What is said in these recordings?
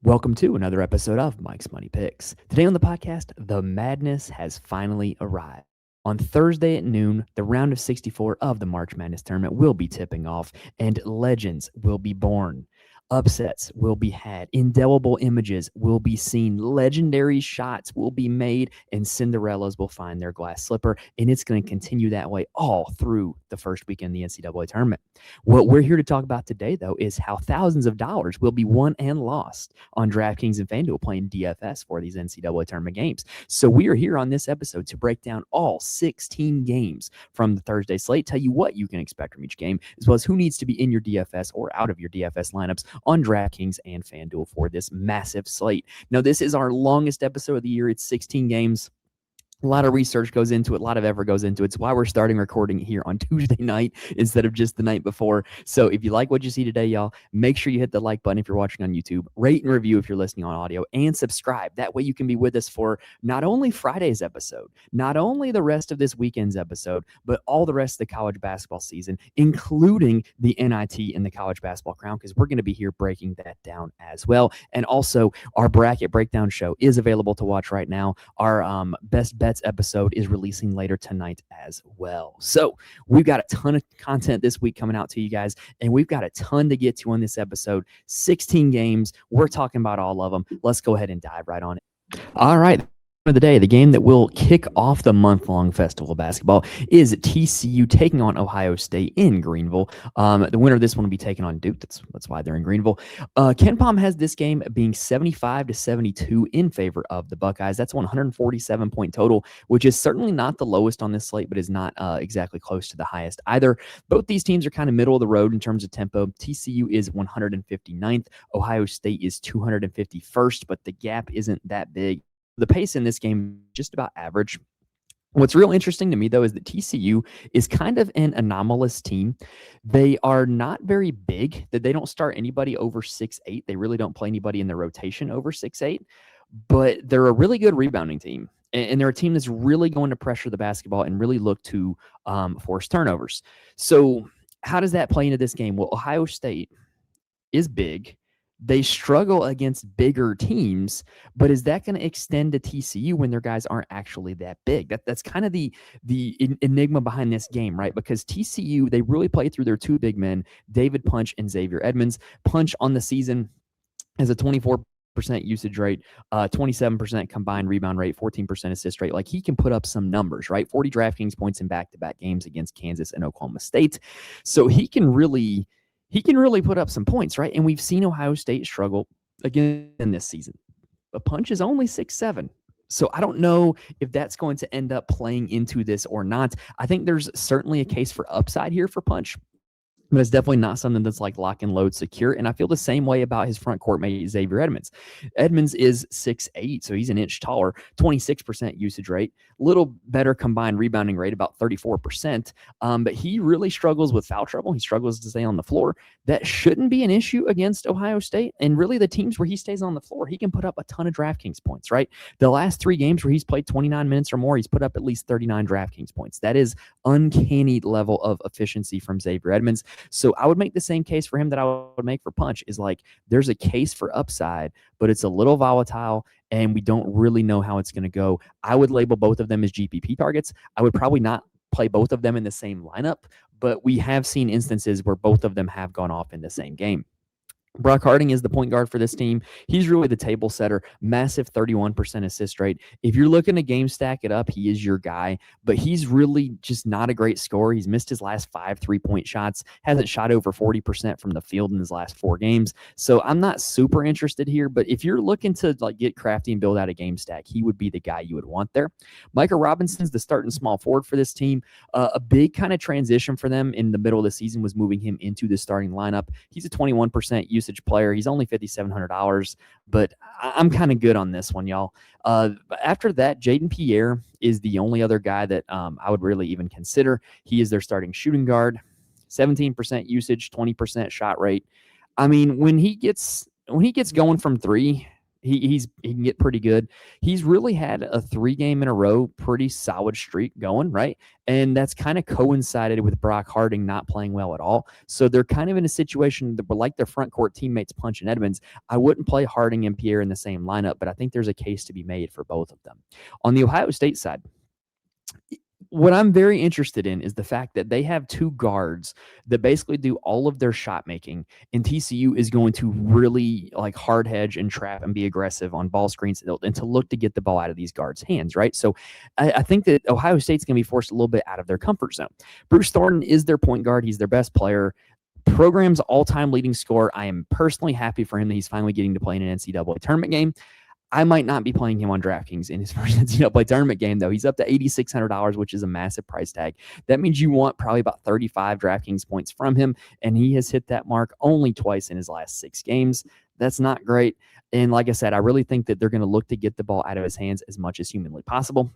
Welcome to another episode of Mike's Money Picks. Today on the podcast, the madness has finally arrived. On Thursday at noon, the round of 64 of the March Madness tournament will be tipping off, and legends will be born. Upsets will be had, indelible images will be seen, legendary shots will be made, and Cinderellas will find their glass slipper, and it's going to continue that way all through the first weekend of the NCAA tournament. What we're here to talk about today, though, is how thousands of dollars will be won and lost on DraftKings and FanDuel playing DFS for these NCAA tournament games. So we are here on this episode to break down all 16 games from the Thursday slate, tell you what you can expect from each game, as well as who needs to be in your DFS or out of your DFS lineups on DraftKings and FanDuel for this massive slate. Now, this is our longest episode of the year. It's 16 games. A lot of research goes into it. A lot of effort goes into it. It's why we're starting recording here on Tuesday night instead of just the night before. So if you like what you see today, y'all, make sure you hit the like button if you're watching on YouTube, rate and review if you're listening on audio, and subscribe. That way you can be with us for not only Friday's episode, not only the rest of this weekend's episode, but all the rest of the college basketball season, including the NIT and the college basketball crown, because we're going to be here breaking that down as well. And also, our bracket breakdown show is available to watch right now. Our best bet episode is releasing later tonight as well. So we've got a ton of content this week coming out to you guys, and we've got a ton to get to on this episode. 16 games. We're talking about all of them. Let's go ahead and dive right on it. All right. Of the day, the game that will kick off the month-long festival of basketball is TCU taking on Ohio State in Greenville. The winner of this one will be taking on Duke. That's why they're in Greenville. KenPom has this game being 75-72 in favor of the Buckeyes. That's 147-point total, which is certainly not the lowest on this slate, but is not exactly close to the highest either. Both these teams are kind of middle of the road in terms of tempo. TCU is 159th. Ohio State is 251st, but the gap isn't that big. The pace in this game is just about average. What's real interesting to me, though, is that TCU is kind of an anomalous team. They are not very big. That they don't start anybody over 6'8". They really don't play anybody in the rotation over 6'8". But they're a really good rebounding team. And they're a team that's really going to pressure the basketball and really look to force turnovers. So how does that play into this game? Well, Ohio State is big. They struggle against bigger teams, but is that going to extend to TCU when their guys aren't actually that big? That's kind of the enigma behind this game, right? Because TCU, they really play through their two big men, David Punch and Xavier Edmonds. Punch on the season has a 24% usage rate, 27% combined rebound rate, 14% assist rate. Like, he can put up some numbers, right? 40 DraftKings points in back-to-back games against Kansas and Oklahoma State. So he can really put up some points, right? And we've seen Ohio State struggle again this season. But Punch is only 6'7". So I don't know if that's going to end up playing into this or not. I think there's certainly a case for upside here for Punch, but it's definitely not something that's like lock and load secure. And I feel the same way about his front court mate, Xavier Edmonds. Edmonds is 6'8", so he's an inch taller, 26% usage rate, little better combined rebounding rate, about 34%. But he really struggles with foul trouble. He struggles to stay on the floor. That shouldn't be an issue against Ohio State. And really, the teams where he stays on the floor, he can put up a ton of DraftKings points, right? The last 3 games where he's played 29 minutes or more, he's put up at least 39 DraftKings points. That is uncanny level of efficiency from Xavier Edmonds. So I would make the same case for him that I would make for Punch, is like, there's a case for upside, but it's a little volatile and we don't really know how it's going to go. I would label both of them as GPP targets. I would probably not play both of them in the same lineup, but we have seen instances where both of them have gone off in the same game. Brock Harding is the point guard for this team. He's really the table setter, massive 31% assist rate. If you're looking to game stack it up, he is your guy, but he's really just not a great scorer. He's missed his last 5 3-point shots, hasn't shot over 40% from the field in his last 4 games. So I'm not super interested here, but if you're looking to like get crafty and build out a game stack, he would be the guy you would want there. Micah Robinson's the starting small forward for this team. A big kind of transition for them in the middle of the season was moving him into the starting lineup. He's a 21% usage player. He's only $5,700, but I'm kind of good on this one, y'all. After that, Jaden Pierre is the only other guy that I would really even consider. He is their starting shooting guard, 17% usage, 20% shot rate. I mean, when he gets going from 3, He can get pretty good. He's really had a 3-game in a row pretty solid streak going, right? And that's kind of coincided with Brock Harding not playing well at all. So they're kind of in a situation that were like their front court teammates Punch and Edmonds. I wouldn't play Harding and Pierre in the same lineup, but I think there's a case to be made for both of them. On the Ohio State side, what I'm very interested in is the fact that they have 2 guards that basically do all of their shot making, and TCU is going to really like hard hedge and trap and be aggressive on ball screens and to look to get the ball out of these guards' hands, right? So I think that Ohio State's going to be forced a little bit out of their comfort zone. Bruce Thornton is their point guard. He's their best player. Program's all-time leading scorer. I am personally happy for him that he's finally getting to play in an NCAA tournament game. I might not be playing him on DraftKings in his first NCAA tournament game, though. He's up to $8,600, which is a massive price tag. That means you want probably about 35 DraftKings points from him, and he has hit that mark only twice in his last 6 games. That's not great. And like I said, I really think that they're going to look to get the ball out of his hands as much as humanly possible.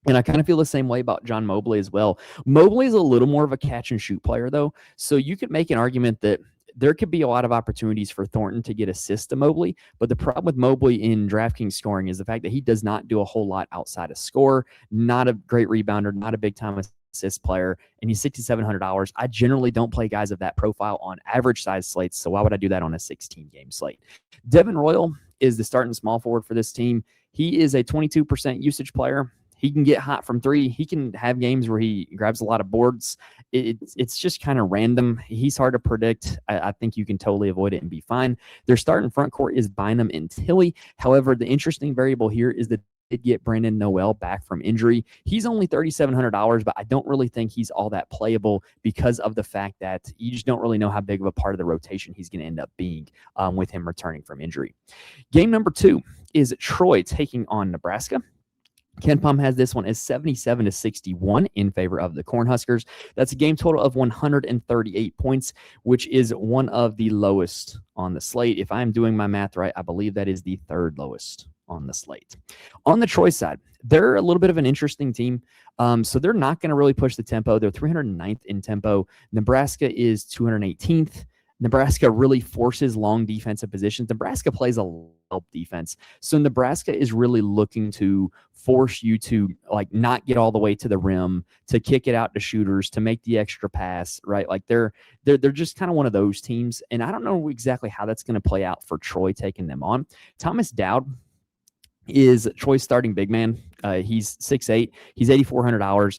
And I kind of feel the same way about John Mobley as well. Mobley is a little more of a catch-and-shoot player, though, so you could make an argument that there could be a lot of opportunities for Thornton to get assists to Mobley, but the problem with Mobley in DraftKings scoring is the fact that he does not do a whole lot outside of score, not a great rebounder, not a big-time assist player, and he's $6,700. I generally don't play guys of that profile on average size slates, so why would I do that on a 16-game slate? Devin Royal is the starting small forward for this team. He is a 22% usage player. He can get hot from 3. He can have games where he grabs a lot of boards. It's just kind of random. He's hard to predict. I think you can totally avoid it and be fine. Their starting front court is Bynum and Tilly. However, the interesting variable here is that they did get Brandon Noel back from injury. He's only $3,700, but I don't really think he's all that playable because of the fact that you just don't really know how big of a part of the rotation he's going to end up being with him returning from injury. Game number 2 is Troy taking on Nebraska. Ken Pom has this one as 77-61 in favor of the Cornhuskers. That's a game total of 138 points, which is one of the lowest on the slate. If I'm doing my math right, I believe that is the 3rd lowest on the slate. On the Troy side, they're a little bit of an interesting team. So they're not going to really push the tempo. They're 309th in tempo. Nebraska is 218th. Nebraska really forces long defensive positions. Nebraska plays a help defense. So Nebraska is really looking to force you to like not get all the way to the rim, to kick it out to shooters, to make the extra pass, right? Like they're just kind of one of those teams. And I don't know exactly how that's going to play out for Troy taking them on. Thomas Dowd is Troy's starting big man. He's 6'8". He's $8,400.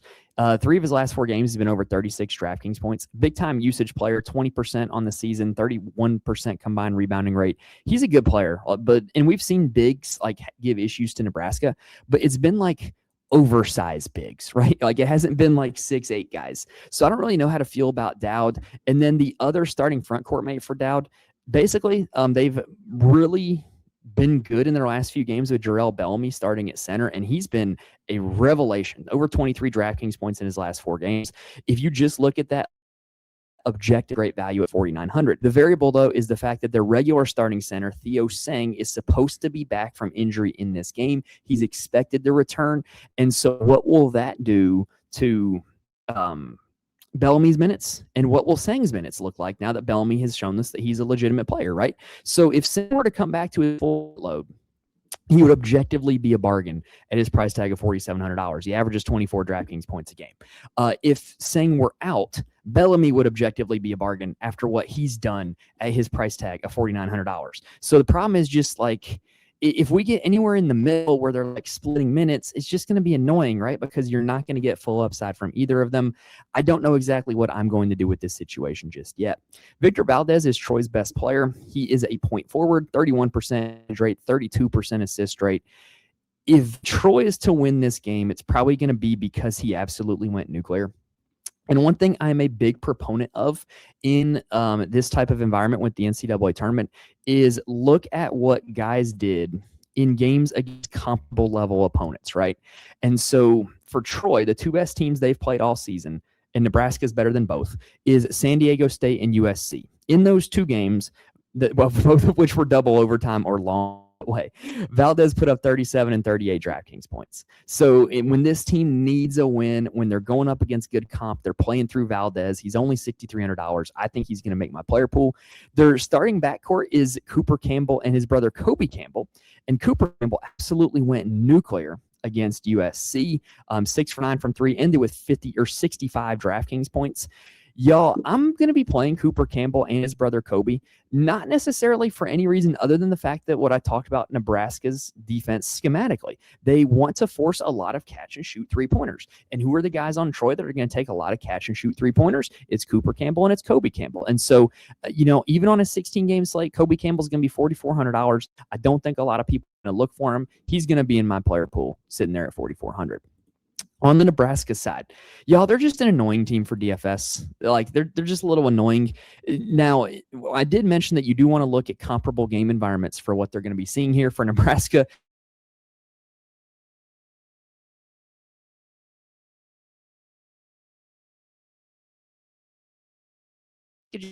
3 of his last 4 games, he's been over 36 DraftKings points. Big-time usage player, 20% on the season, 31% combined rebounding rate. He's a good player, and we've seen bigs like give issues to Nebraska, but it's been like oversized bigs, right? Like it hasn't been like 6'8" guys. So I don't really know how to feel about Dowd. And then the other starting front court mate for Dowd, basically, they've really been good in their last few games with Jarrell Bellamy starting at center, and he's been a revelation. Over 23 DraftKings points in his last 4 games. If you just look at that objective great value at 4,900. The variable, though, is the fact that their regular starting center, Theo Sang, is supposed to be back from injury in this game. He's expected to return. And so what will that do to Bellamy's minutes, and what will Sang's minutes look like now that Bellamy has shown us that he's a legitimate player, right? So if Sang were to come back to his full load, he would objectively be a bargain at his price tag of $4,700. He averages 24 DraftKings points a game. If Sang were out, Bellamy would objectively be a bargain after what he's done at his price tag of $4,900. So the problem is just like, if we get anywhere in the middle where they're like splitting minutes, it's just going to be annoying, right? Because you're not going to get full upside from either of them. I don't know exactly what I'm going to do with this situation just yet. Victor Valdez is Troy's best player. He is a point forward, 31% rate, 32% assist rate. If Troy is to win this game, it's probably going to be because he absolutely went nuclear. And one thing I'm a big proponent of in this type of environment with the NCAA tournament is look at what guys did in games against comparable level opponents, right? And so for Troy, the 2 best teams they've played all season, and Nebraska is better than both, is San Diego State and USC. In those 2 games, both of which were double overtime or long way. Valdez put up 37 and 38 DraftKings points. So when this team needs a win, when they're going up against good comp, they're playing through Valdez. He's only $6,300. I think he's going to make my player pool. Their starting backcourt is Cooper Campbell and his brother Kobe Campbell. And Cooper Campbell absolutely went nuclear against USC, 6 for 9 from 3, ended with 50 or 65 DraftKings points. Y'all, I'm going to be playing Cooper Campbell and his brother Kobe, not necessarily for any reason other than the fact that what I talked about Nebraska's defense schematically. They want to force a lot of catch and shoot three-pointers. And who are the guys on Troy that are going to take a lot of catch and shoot three-pointers? It's Cooper Campbell and it's Kobe Campbell. And so, even on a 16-game slate, Kobe Campbell's going to be $4,400. I don't think a lot of people are going to look for him. He's going to be in my player pool sitting there at $4,400. On the Nebraska side, y'all, they're just an annoying team for DFS. Like they're just a little annoying. Now, I did mention that you do want to look at comparable game environments for what they're going to be seeing here for Nebraska. It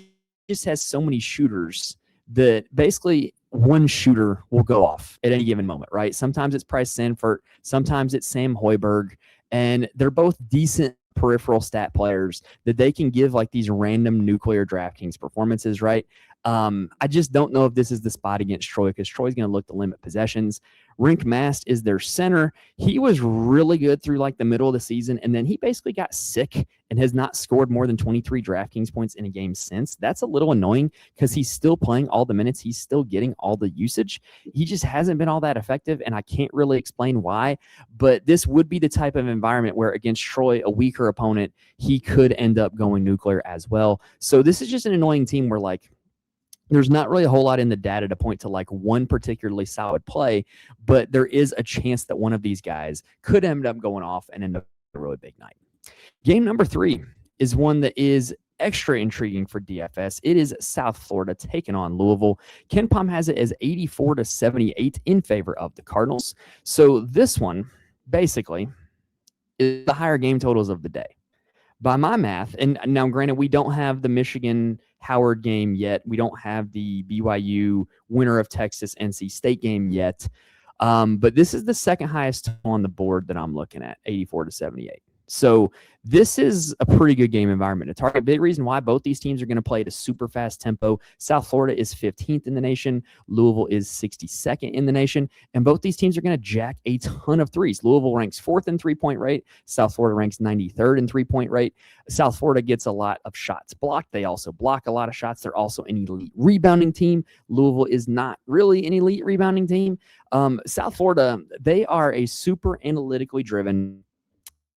just has so many shooters that basically one shooter will go off at any given moment, right? Sometimes it's Price Sanford, sometimes it's Sam Hoiberg, and they're both decent peripheral stat players that they can give like these random nuclear DraftKings performances, right? I just don't know if this is the spot against Troy because Troy's going to look to limit possessions. Rink Mast is their center. He was really good through like the middle of the season, and then he basically got sick and has not scored more than 23 DraftKings points in a game since. That's a little annoying because he's still playing all the minutes. He's still getting all the usage. He just hasn't been all that effective, and I can't really explain why, but this would be the type of environment where against Troy, a weaker opponent, he could end up going nuclear as well. So this is just an annoying team where like, there's not really a whole lot in the data to point to like one particularly solid play, but there is a chance that one of these guys could end up going off and end up a really big night. Game number 3 is one that is extra intriguing for DFS. It is South Florida taking on Louisville. KenPom has it as 84-78 in favor of the Cardinals. So this one basically is the higher game totals of the day. By my math, and now granted, we don't have the Michigan Howard game yet. We don't have the BYU winner of Texas NC State game yet. But this is the second highest on the board that I'm looking at, 84-78. So this is a pretty good game environment to target. Big reason why both these teams are going to play at a super fast tempo. South Florida is 15th in the nation. Louisville is 62nd in the nation. And both these teams are going to jack a ton of threes. Louisville ranks 4th in three-point rate. South Florida ranks 93rd in three-point rate. South Florida gets a lot of shots blocked. They also block a lot of shots. They're also an elite rebounding team. Louisville is not really an elite rebounding team. South Florida, they are a super analytically driven,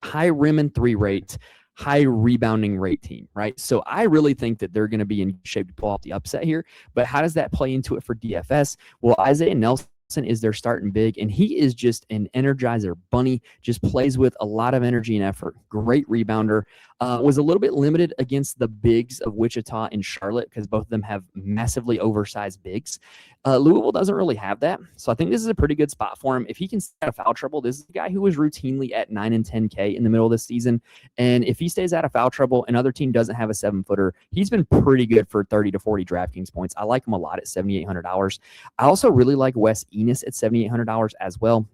high rim and three rate, high rebounding rate team, right? So I really think that they're going to be in shape to pull off the upset here. But how does that play into it for DFS? Well, Isaiah Nelson is their starting big, and he is just an energizer bunny, just plays with a lot of energy and effort. Great rebounder. Was a little bit limited against the bigs of Wichita and Charlotte because both of them have massively oversized bigs. Louisville doesn't really have that, so I think this is a pretty good spot for him. If he can stay out of foul trouble, this is a guy who was routinely at 9 and 10K in the middle of this season, and if he stays out of foul trouble, another team doesn't have a 7-footer, he's been pretty good for 30 to 40 DraftKings points. I like him a lot at $7,800. I also really like Wes Enos at $7,800 as well.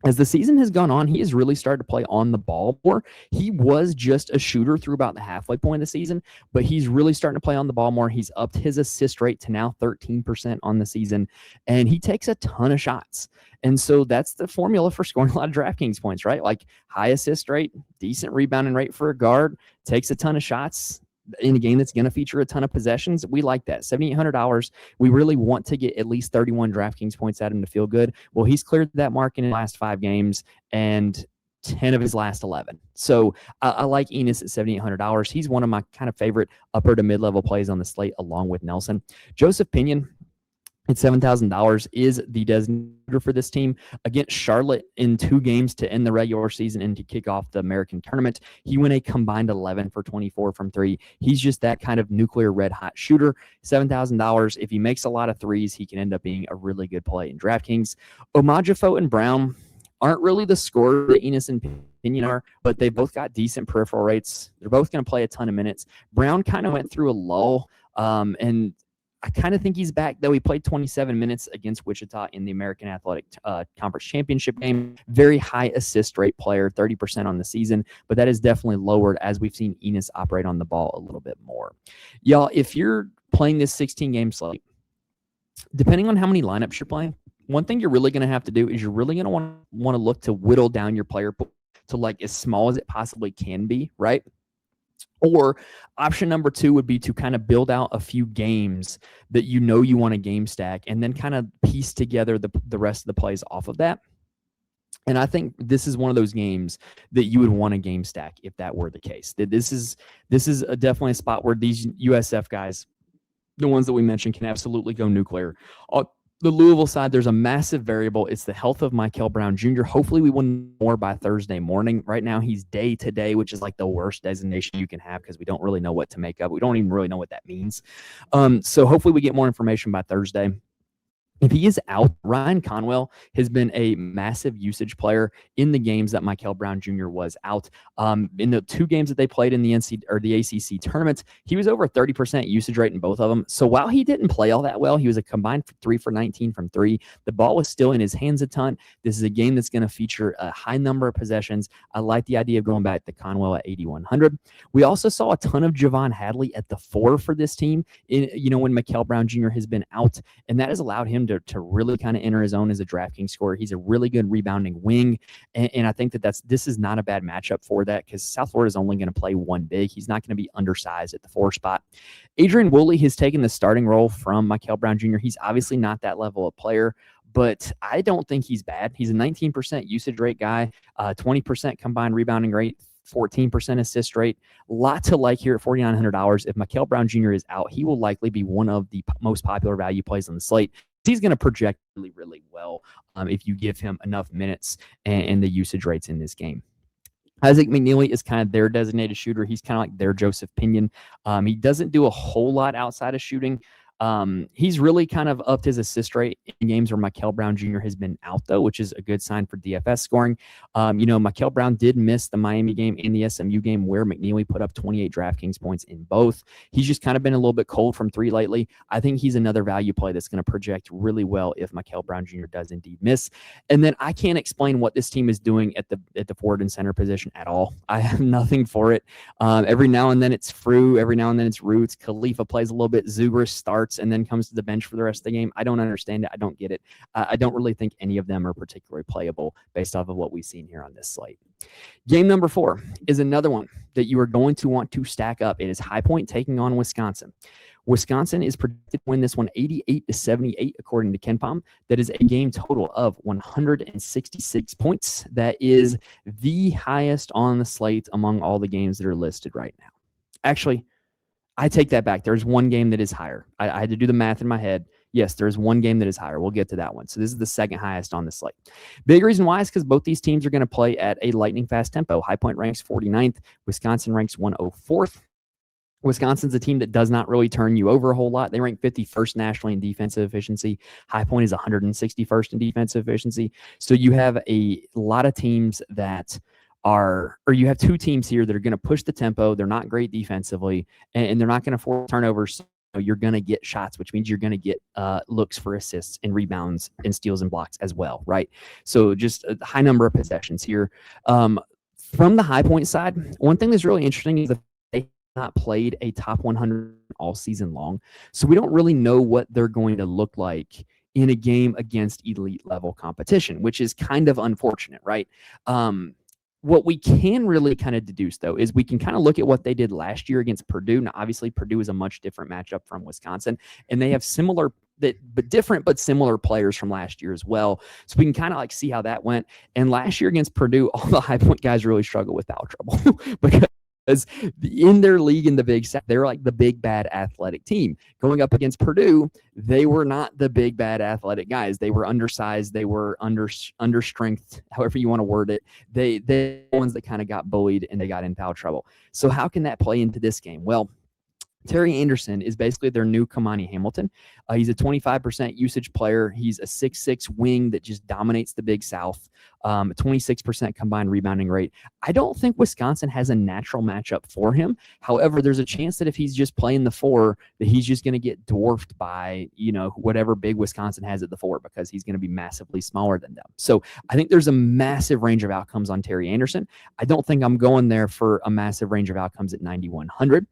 As the season has gone on, he has really started to play on the ball more. He was just a shooter through about the halfway point of the season, but he's really starting to play on the ball more. He's upped his assist rate to now 13% on the season, and he takes a ton of shots. And so that's the formula for scoring a lot of DraftKings points, right? Like high assist rate, decent rebounding rate for a guard, takes a ton of shots in a game that's going to feature a ton of possessions. We like that. $7,800. We really want to get at least 31 DraftKings points out of him to feel good. Well, he's cleared that mark in his last 5 games and 10 of his last 11. So I like Enos at $7,800. He's one of my kind of favorite upper to mid-level plays on the slate along with Nelson. Joseph Pinion at $7,000 is the designator for this team against Charlotte in 2 games to end the regular season and to kick off the American tournament. He went a combined 11 for 24 from 3. He's just that kind of nuclear red hot shooter. $7,000. If he makes a lot of threes, he can end up being a really good play in DraftKings. Omajifo and Brown aren't really the scorer that Enos and Pinion are, but they both got decent peripheral rates. They're both going to play a ton of minutes. Brown kind of went through a lull, and I kind of think he's back, though. He played 27 minutes against Wichita in the American Athletic Conference Championship game. Very high assist rate player, 30% on the season, but that is definitely lowered as we've seen Enos operate on the ball a little bit more. Y'all, if you're playing this 16-game slate, depending on how many lineups you're playing, one thing you're really going to have to do is you're really going to want to look to whittle down your player pool to like as small as it possibly can be, right? Or option number 2 would be to kind of build out a few games that you know you want to game stack and then kind of piece together the rest of the plays off of that. And I think this is one of those games that you would want to game stack if that were the case. This is definitely a spot where these USF guys, the ones that we mentioned, can absolutely go nuclear. The Louisville side, there's a massive variable. It's the health of Michael Brown Jr. Hopefully we win more by Thursday morning. Right now he's day to day, which is like the worst designation you can have because we don't really know what to make of. We don't even really know what that means. So hopefully we get more information by Thursday. If he is out, Ryan Conwell has been a massive usage player in the games that Michael Brown Jr. was out. In the 2 games that they played in the ACC tournaments, he was over 30% usage rate in both of them. So while he didn't play all that well, he was a combined 3 for 19 from 3. The ball was still in his hands a ton. This is a game that's going to feature a high number of possessions. I like the idea of going back to Conwell at 8,100. We also saw a ton of Javon Hadley at the 4 for this team, when Michael Brown Jr. has been out, and that has allowed him to really kind of enter his own as a DraftKings scorer. He's a really good rebounding wing, and I think this is not a bad matchup for that because South Florida is only going to play one big. He's not going to be undersized at the 4 spot. Adrian Woolley has taken the starting role from Michael Brown Jr. He's obviously not that level of player, but I don't think he's bad. He's a 19% usage rate guy, 20% combined rebounding rate, 14% assist rate. Lot to like here at $4,900. If Michael Brown Jr. is out, he will likely be one of the most popular value plays on the slate. He's going to project really, really well if you give him enough minutes and the usage rates in this game. Isaac McNeely is kind of their designated shooter. He's kind of like their Joseph Pinion. He doesn't do a whole lot outside of shooting. He's really kind of upped his assist rate in games where Michael Brown Jr. has been out, though, which is a good sign for DFS scoring. Michael Brown did miss the Miami game and the SMU game where McNeely put up 28 DraftKings points in both. He's just kind of been a little bit cold from 3 lately. I think he's another value play that's going to project really well if Michael Brown Jr. does indeed miss. And then I can't explain what this team is doing at the forward and center position at all. I have nothing for it. Every now and then it's Frew. Every now and then it's Roots. Khalifa plays a little bit. Zugris starts and then comes to the bench for the rest of the game. I don't understand it. I don't get it. I don't really think any of them are particularly playable based off of what we've seen here on this slate. Game number 4 is another one that you are going to want to stack up. It is High Point taking on Wisconsin. Wisconsin is predicted to win this one 88-78 according to KenPom. That is a game total of 166 points. That is the highest on the slate among all the games that are listed right now. Actually, I take that back. There's one game that is higher. I had to do the math in my head. Yes, there's one game that is higher. We'll get to that one. So this is the second highest on the slate. Big reason why is because both these teams are going to play at a lightning fast tempo. High Point ranks 49th. Wisconsin ranks 104th. Wisconsin's a team that does not really turn you over a whole lot. They rank 51st nationally in defensive efficiency. High Point is 161st in defensive efficiency. So you have a lot of teams that you have 2 teams here that are going to push the tempo. They're not great defensively, and they're not going to force turnovers. So you're going to get shots, which means you're going to get looks for assists and rebounds and steals and blocks as well, right? So just a high number of possessions here. From the High Point side, one thing that's really interesting is that they have not played a top 100 all season long. So we don't really know what they're going to look like in a game against elite level competition, which is kind of unfortunate, right? What we can really kind of deduce, though, is we can kind of look at what they did last year against Purdue. Now, obviously, Purdue is a much different matchup from Wisconsin, and they have different but similar players from last year as well. So we can kind of like see how that went. And last year against Purdue, all the High Point guys really struggled with foul trouble because in their league in the Big South, they're like the big bad athletic team. Going up against Purdue, they were not the big bad athletic guys. They were undersized. They were under strength, however you want to word it. They're the ones that kind of got bullied and they got in foul trouble. So how can that play into this game? Well, Terry Anderson is basically their new Kamani Hamilton. He's a 25% usage player. He's a 6'6" wing that just dominates the Big South. 26% combined rebounding rate. I don't think Wisconsin has a natural matchup for him. However, there's a chance that if he's just playing the 4, that he's just going to get dwarfed by, whatever big Wisconsin has at the 4, because he's going to be massively smaller than them. So I think there's a massive range of outcomes on Terry Anderson. I don't think I'm going there for a massive range of outcomes at 9,100.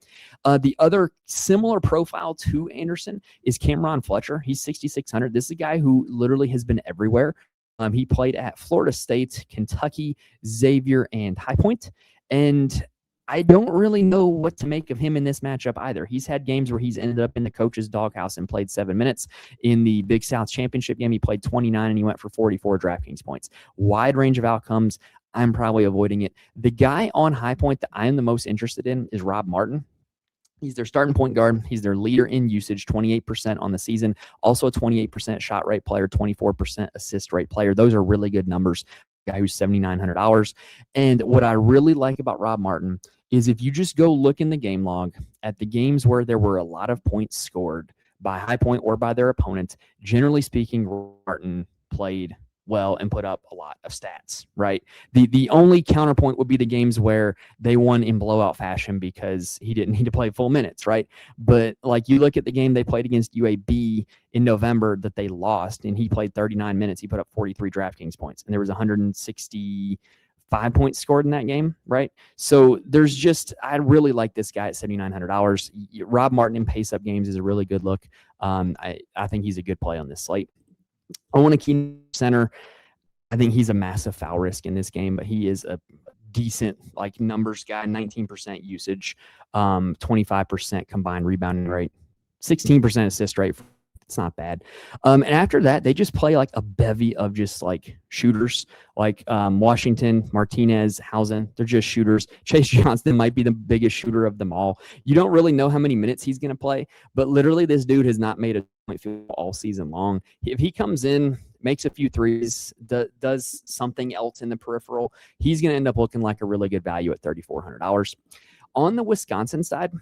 The other similar profile to Anderson is Cameron Fletcher. He's 6,600. This is a guy who literally has been everywhere. He played at Florida State, Kentucky, Xavier, and High Point. And I don't really know what to make of him in this matchup either. He's had games where he's ended up in the coach's doghouse and played 7 minutes. In the Big South Championship game, he played 29 and he went for 44 DraftKings points. Wide range of outcomes. I'm probably avoiding it. The guy on High Point that I am the most interested in is Rob Martin. He's their starting point guard. He's their leader in usage, 28% on the season. Also a 28% shot rate player, 24% assist rate player. Those are really good numbers. Guy who's $7,900. And what I really like about Rob Martin is if you just go look in the game log at the games where there were a lot of points scored by High Point or by their opponent, generally speaking, Martin played well and put up a lot of stats, right? The only counterpoint would be the games where they won in blowout fashion because he didn't need to play full minutes, right? But like you look at the game they played against UAB in November that they lost, and he played 39 minutes. He put up 43 DraftKings points, and there was 165 points scored in that game, right? So there's just, I really like this guy at $7,900. Rob Martin in pace-up games is a really good look. I think he's a good play on this slate. I want to keep center. I think he's a massive foul risk in this game, but he is a decent numbers guy. 19% usage, 25% combined rebounding rate, 16% assist rate. It's not bad. And after that, they just play a bevy of just shooters, Washington, Martinez, Hausen. They're just shooters. Chase Johnston might be the biggest shooter of them all. You don't really know how many minutes he's going to play, but literally this dude has not made a point field all season long. If he comes in, makes a few threes, does something else in the peripheral, he's going to end up looking like a really good value at $3,400. On the Wisconsin side,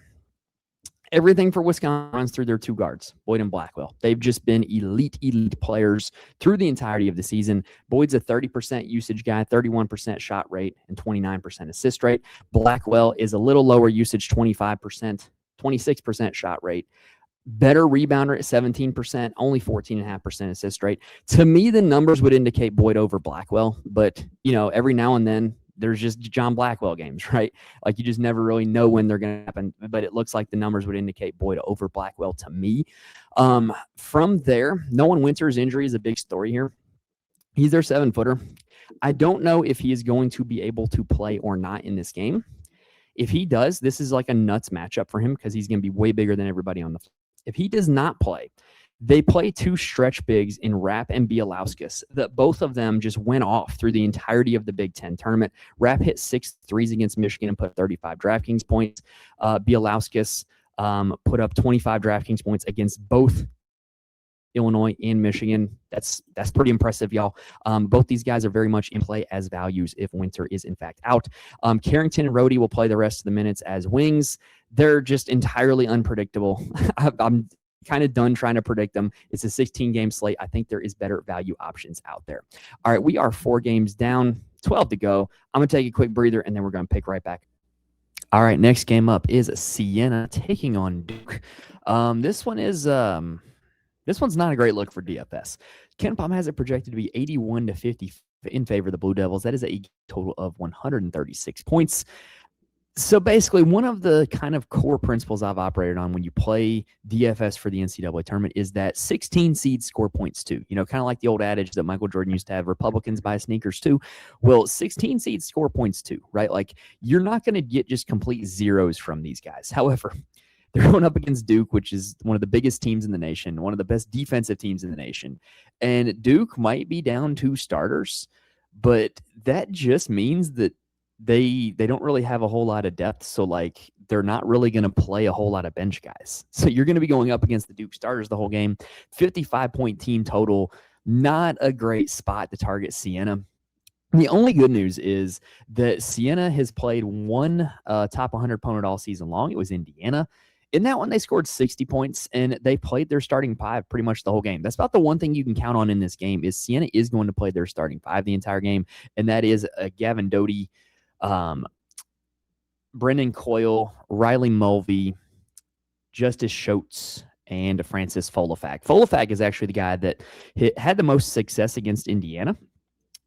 everything for Wisconsin runs through their 2 guards, Boyd and Blackwell. They've just been elite players through the entirety of the season. Boyd's a 30% usage guy, 31% shot rate, and 29% assist rate. Blackwell is a little lower usage, 25%, 26% shot rate. Better rebounder at 17%, only 14.5% assist rate. To me, the numbers would indicate Boyd over Blackwell, but every now and then there's just John Blackwell games, right? You just never really know when they're going to happen, but it looks like the numbers would indicate Boyd over Blackwell to me. From there, Nolan Winter's injury is a big story here. He's their 7-footer. I don't know if he is going to be able to play or not in this game. If he does, this is a nuts matchup for him because he's going to be way bigger than everybody on the floor. If he does not play, they play 2 stretch bigs in Rapp and Bielauskas that both of them just went off through the entirety of the Big Ten tournament. Rapp hit 6 threes against Michigan and put 35 DraftKings points. Bielauskas put up 25 DraftKings points against both Illinois and Michigan. That's pretty impressive, y'all. Both these guys are very much in play as values if Winter is in fact out. Carrington and Rhodey will play the rest of the minutes as wings. They're just entirely unpredictable. I'm kind of done trying to predict them. It's a 16-game slate. I think there is better value options out there. All right, we are 4 games down, 12 to go. I'm going to take a quick breather, and then we're going to pick right back. All right, next game up is Siena taking on Duke. This one's not a great look for DFS. KenPom has it projected to be 81 to 50 in favor of the Blue Devils. That is a total of 136 points. So basically, one of the kind of core principles I've operated on when you play DFS for the NCAA tournament is that 16 seeds score points too. Kind of like the old adage that Michael Jordan used to have, Republicans buy sneakers too. Well, 16 seeds score points too, right? You're not going to get just complete zeros from these guys. However, they're going up against Duke, which is one of the biggest teams in the nation, one of the best defensive teams in the nation. And Duke might be down 2 starters, but that just means that they don't really have a whole lot of depth. So they're not really going to play a whole lot of bench guys. So you're going to be going up against the Duke starters the whole game. 55-point team total, not a great spot to target Siena. The only good news is that Siena has played one top 100 opponent all season long. It was Indiana. In that one, they scored 60 points, and they played their starting five pretty much the whole game. That's about the one thing you can count on in this game is Siena is going to play their starting five the entire game, and that is Gavin Doty, Brendan Coyle, Riley Mulvey, Justice Schultz, and Francis Folafak. Folafak is actually the guy that had the most success against Indiana.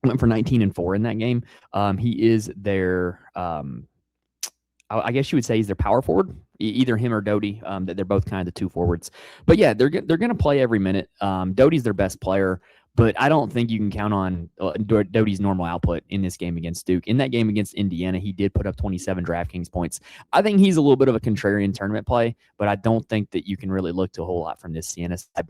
Went for 19-4 in that game. He is their, I guess you would say he's their power forward, either him or Doty. That they're both kind of the two forwards. But yeah, they're going to play every minute. Doty's their best player, but I don't think you can count on Doty's normal output in this game against Duke. In that game against Indiana, he did put up 27 DraftKings points. I think he's a little bit of a contrarian tournament play, but I don't think that you can really look to a whole lot from this Siena side.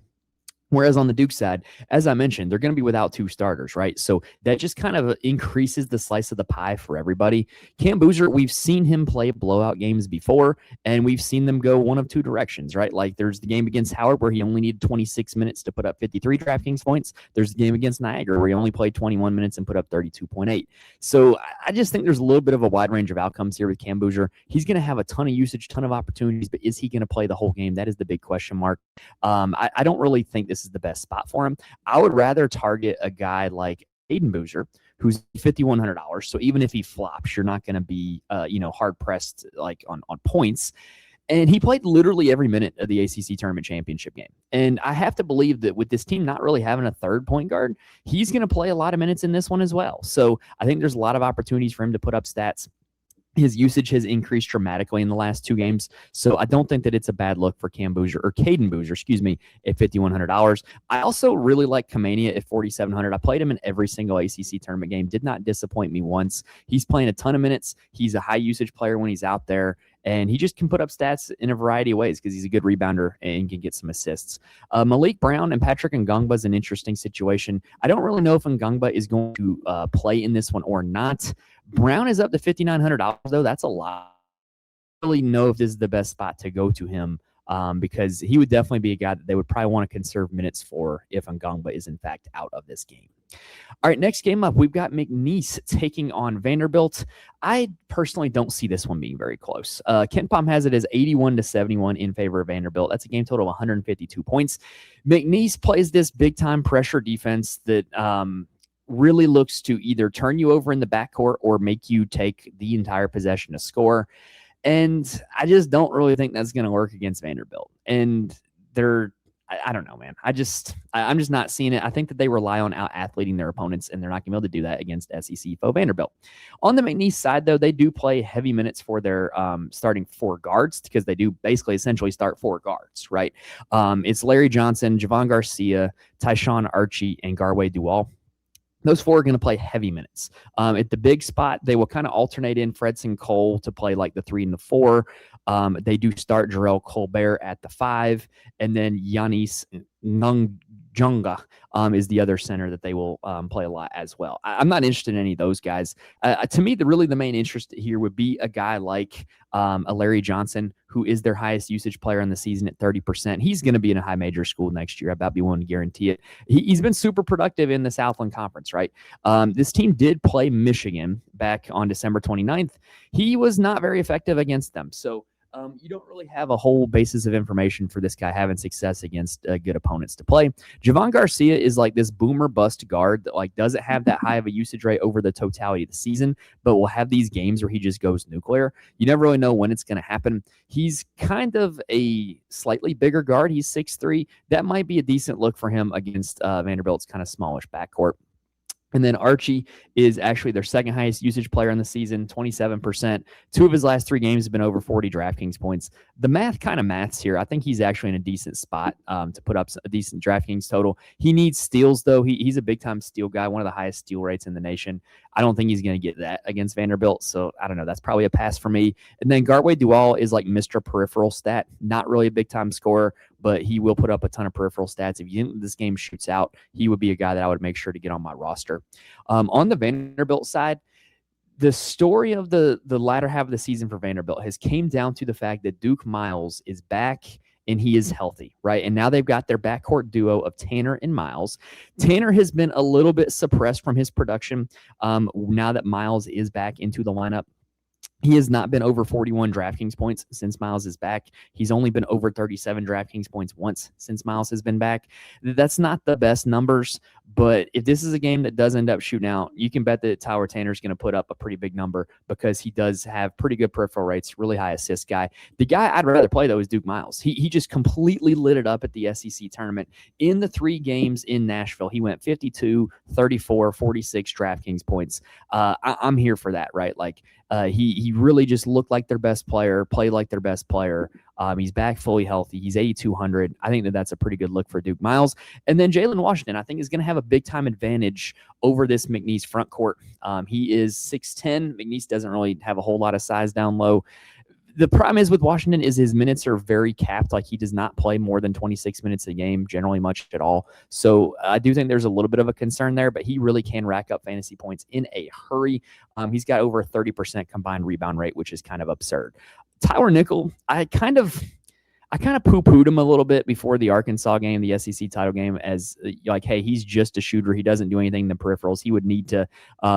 Whereas on the Duke side, as I mentioned, they're going to be without two starters, right? So that just kind of increases the slice of the pie for everybody. Cam Boozer, we've seen him play blowout games before, and we've seen them go one of two directions, right? Like there's the game against Howard where he only needed 26 minutes to put up 53 DraftKings points. There's the game against Niagara where he only played 21 minutes and put up 32.8. So I just think there's a little bit of a wide range of outcomes here with Cam Boozer. He's going to have a ton of usage, ton of opportunities, but is he going to play the whole game? That is the big question mark. I don't really think this is the best spot for him. I would rather target a guy like Aiden Boozer, who's $5,100. So even if he flops, you're not going to be, hard pressed like on points. And he played literally every minute of the ACC tournament championship game. And I have to believe that with this team not really having a third point guard, he's going to play a lot of minutes in this one as well. So I think there's a lot of opportunities for him to put up stats. His usage has increased dramatically in the last two games, so I don't think that it's a bad look for Cam Boozer, or Caden Boozer, at $5,100. I also really like Kamania at $4,700. I played him in every single ACC tournament game. Did not disappoint me once. He's playing a ton of minutes. He's a high usage player when he's out there, and he just can put up stats in a variety of ways because he's a good rebounder and can get some assists. Malik Brown and Patrick Ngungba is an interesting situation. I don't really know if Ngungba is going to play in this one or not. Brown is up to $5,900, though. That's a lot. I don't really know if this is the best spot to go to him because he would definitely be a guy that they would probably want to conserve minutes for if Ngungba is, in fact, out of this game. All right, next game up, we've got McNeese taking on Vanderbilt. I personally don't see this one being very close. KenPom has it as 81-71 in favor of Vanderbilt. That's a game total of 152 points. McNeese plays this big-time pressure defense that really looks to either turn you over in the backcourt or make you take the entire possession to score. And I just don't really think that's going to work against Vanderbilt. And I don't know, man. I'm just not seeing it. I think that they rely on out-athleting their opponents, and they're not going to be able to do that against SEC foe Vanderbilt. On the McNeese side, though, they do play heavy minutes for their starting four guards because they do basically essentially start four guards, right? It's Larry Johnson, Javon Garcia, Tyshawn Archie, and Garway Dual. Those four are going to play heavy minutes. At the big spot, they will kind of alternate in Fredson Cole to play like the 3 and the 4. They do start Jarrell Colbert at the 5, and then Yanis Nungjunga is the other center that they will play a lot as well. I'm not interested in any of those guys. To me, the main interest here would be a guy like a Larry Johnson, who is their highest usage player in the season at 30%. He's going to be in a high major school next year. I'd about be willing to guarantee it. He's been super productive in the Southland Conference, right? This team did play Michigan back on December 29th. He was not very effective against them. So you don't really have a whole basis of information for this guy having success against good opponents to play. Javon Garcia is like this boomer bust guard that like doesn't have that high of a usage rate over the totality of the season, but will have these games where he just goes nuclear. You never really know when it's going to happen. He's kind of a slightly bigger guard. He's 6'3". That might be a decent look for him against Vanderbilt's kind of smallish backcourt. And then Archie is actually their second highest usage player in the season, 27%. 2 of his last 3 games have been over 40 DraftKings points. The math kind of maths here. I think he's actually in a decent spot to put up a decent DraftKings total. He needs steals, though. He's a big-time steal guy, one of the highest steal rates in the nation. I don't think he's going to get that against Vanderbilt, so I don't know. That's probably a pass for me. And then Garway Dual is like Mr. Peripheral Stat. Not really a big-time scorer, but he will put up a ton of peripheral stats. If this game shoots out, he would be a guy that I would make sure to get on my roster. On the Vanderbilt side, the story of the latter half of the season for Vanderbilt has came down to the fact that Duke Miles is back and he is healthy, right? And now they've got their backcourt duo of Tanner and Miles. Tanner has been a little bit suppressed from his production now that Miles is back into the lineup. He has not been over 41 DraftKings points since Miles is back. He's only been over 37 DraftKings points once since Miles has been back. That's not the best numbers, but if this is a game that does end up shooting out, you can bet that Tyler Tanner's going to put up a pretty big number because he does have pretty good peripheral rates, really high assist guy. The guy I'd rather play, though, is Duke Miles. He just completely lit it up at the SEC tournament. In the 3 games in Nashville, he went 52, 34, 46 DraftKings points. I'm here for that, right? Like, he really just looked like their best player, played like their best player. He's back fully healthy. He's 8,200. I think that's a pretty good look for Duke Miles. And then Jalen Washington, I think, is going to have a big-time advantage over this McNeese front court. He is 6'10". McNeese doesn't really have a whole lot of size down low. The problem is with Washington is his minutes are very capped. Like, he does not play more than 26 minutes a game, generally much at all. So I do think there's a little bit of a concern there, but he really can rack up fantasy points in a hurry. He's got over a 30% combined rebound rate, which is kind of absurd. Tyler Nickel, I kind of poo-pooed him a little bit before the Arkansas game, the SEC title game, as like, hey, he's just a shooter. He doesn't do anything in the peripherals. He would need to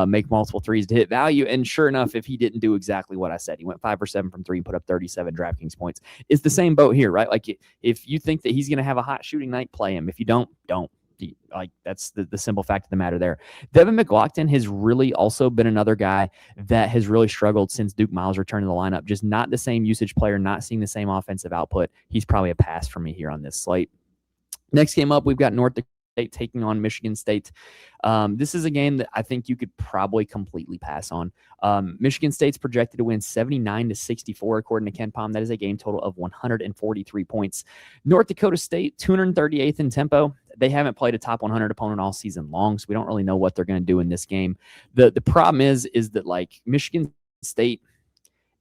make multiple threes to hit value. And sure enough, if he didn't do exactly what I said, he went 5 for 7 from 3 and put up 37 DraftKings points. It's the same boat here, right? Like, if you think that he's going to have a hot shooting night, play him. If you don't. Like, that's the simple fact of the matter there. Devin McLaughlin has really also been another guy that has really struggled since Duke Miles returned to the lineup. Just not the same usage player, not seeing the same offensive output. He's probably a pass for me here on this slate. Next game up, we've got North Dakota State taking on Michigan State. This is a game that I think you could probably completely pass on. Michigan State's projected to win 79-64, according to KenPom. That is a game total of 143 points. North Dakota State, 238th in tempo. They haven't played a top 100 opponent all season long, so we don't really know what they're going to do in this game. The problem is that, like, Michigan State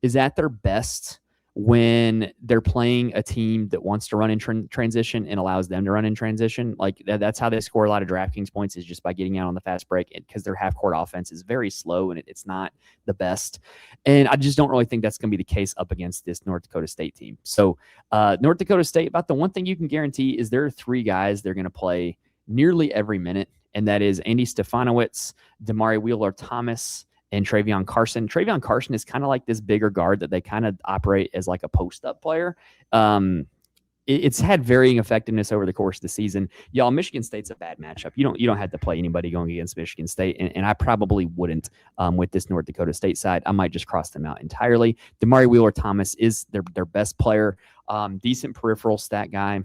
is at their best when they're playing a team that wants to run in transition and allows them to run in transition. Like, that's how they score a lot of DraftKings points, is just by getting out on the fast break, because their half-court offense is very slow and it's not the best. And I just don't really think that's going to be the case up against this North Dakota State team. So North Dakota State, about the one thing you can guarantee is there are 3 guys they're going to play nearly every minute, and that is Andy Stefanowicz, Damari Wheeler-Thomas, and Travion Carson. Travion Carson is kind of like this bigger guard that they kind of operate as like a post-up player. It's had varying effectiveness over the course of the season. Y'all, Michigan State's a bad matchup. You don't have to play anybody going against Michigan State, and I probably wouldn't with this North Dakota State side. I might just cross them out entirely. Damari Wheeler-Thomas is their best player, decent peripheral stat guy,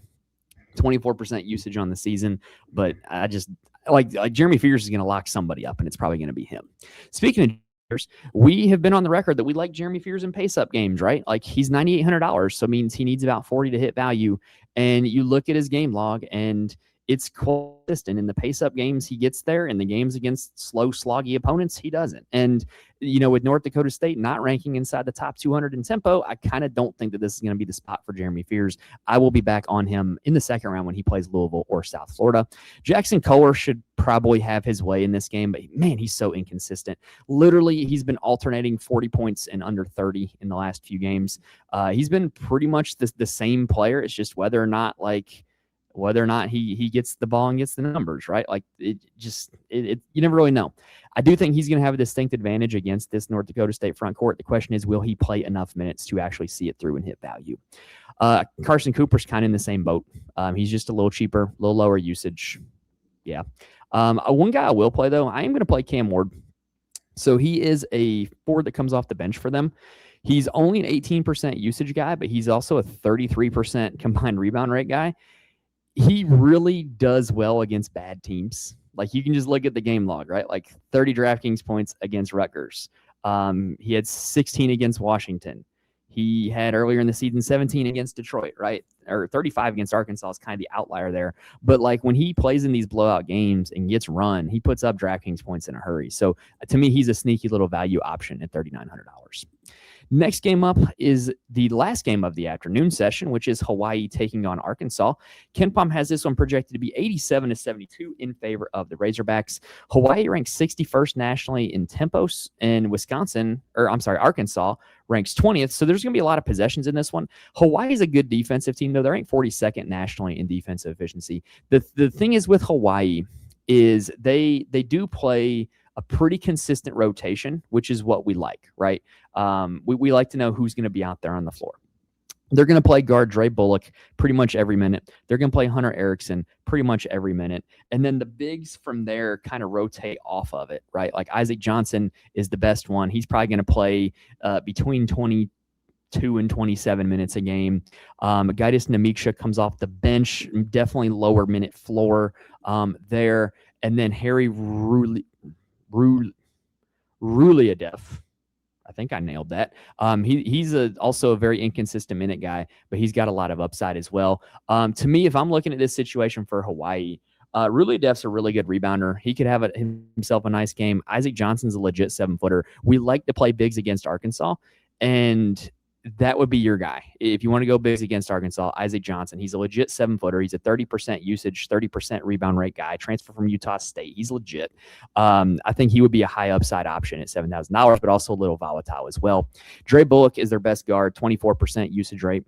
24% usage on the season, but I just like Jeremy Fears is going to lock somebody up, and it's probably going to be him. Speaking of Fears, we have been on the record that we like Jeremy Fears in pace-up games, right? Like, he's $9,800, so it means he needs about 40 to hit value. And you look at his game log, and it's consistent. In the pace-up games, he gets there. In the games against slow, sloggy opponents, he doesn't. And, with North Dakota State not ranking inside the top 200 in tempo, I kind of don't think that this is going to be the spot for Jeremy Fears. I will be back on him in the second round when he plays Louisville or South Florida. Jackson Kohler should probably have his way in this game, but, man, he's so inconsistent. Literally, he's been alternating 40 points and under 30 in the last few games. He's been pretty much the same player. It's just whether or not he gets the ball and gets the numbers, right? Like, you never really know. I do think he's going to have a distinct advantage against this North Dakota State front court. The question is, will he play enough minutes to actually see it through and hit value? Carson Cooper's kind of in the same boat. He's just a little cheaper, a little lower usage. Yeah. One guy I will play, though, I am going to play Cam Ward. So he is a forward that comes off the bench for them. He's only an 18% usage guy, but he's also a 33% combined rebound rate guy. He really does well against bad teams. Like, you can just look at the game log, right? Like, 30 DraftKings points against Rutgers. He had 16 against Washington. He had earlier in the season 17 against Detroit, right? Or 35 against Arkansas is kind of the outlier there. But, like, when he plays in these blowout games and gets run, he puts up DraftKings points in a hurry. So, to me, he's a sneaky little value option at $3,900. Next game up is the last game of the afternoon session, which is Hawaii taking on Arkansas. KenPom has this one projected to be 87-72 in favor of the Razorbacks. Hawaii ranks 61st nationally in tempos, and Arkansas ranks 20th. So there's going to be a lot of possessions in this one. Hawaii is a good defensive team, though. They're ranked 42nd nationally in defensive efficiency. The thing is with Hawaii is they do play a pretty consistent rotation, which is what we like, right? We like to know who's going to be out there on the floor. They're going to play guard Dre Bullock pretty much every minute. They're going to play Hunter Erickson pretty much every minute. And then the bigs from there kind of rotate off of it, right? Like Isaac Johnson is the best one. He's probably going to play between 22 and 27 minutes a game. Gaitis Namiksha comes off the bench, definitely lower minute floor there. And then Harry Ruliadev. I think I nailed that. He's also a very inconsistent minute guy, but he's got a lot of upside as well. To me, if I'm looking at this situation for Hawaii, Ruliadev's a really good rebounder. He could have himself a nice game. Isaac Johnson's a legit 7-footer. We like to play bigs against Arkansas, and that would be your guy. If you want to go bigs against Arkansas, Isaac Johnson. He's a legit 7-footer. He's a 30% usage, 30% rebound rate guy. Transfer from Utah State. He's legit. I think he would be a high upside option at $7,000, but also a little volatile as well. Dre Bullock is their best guard, 24% usage rate.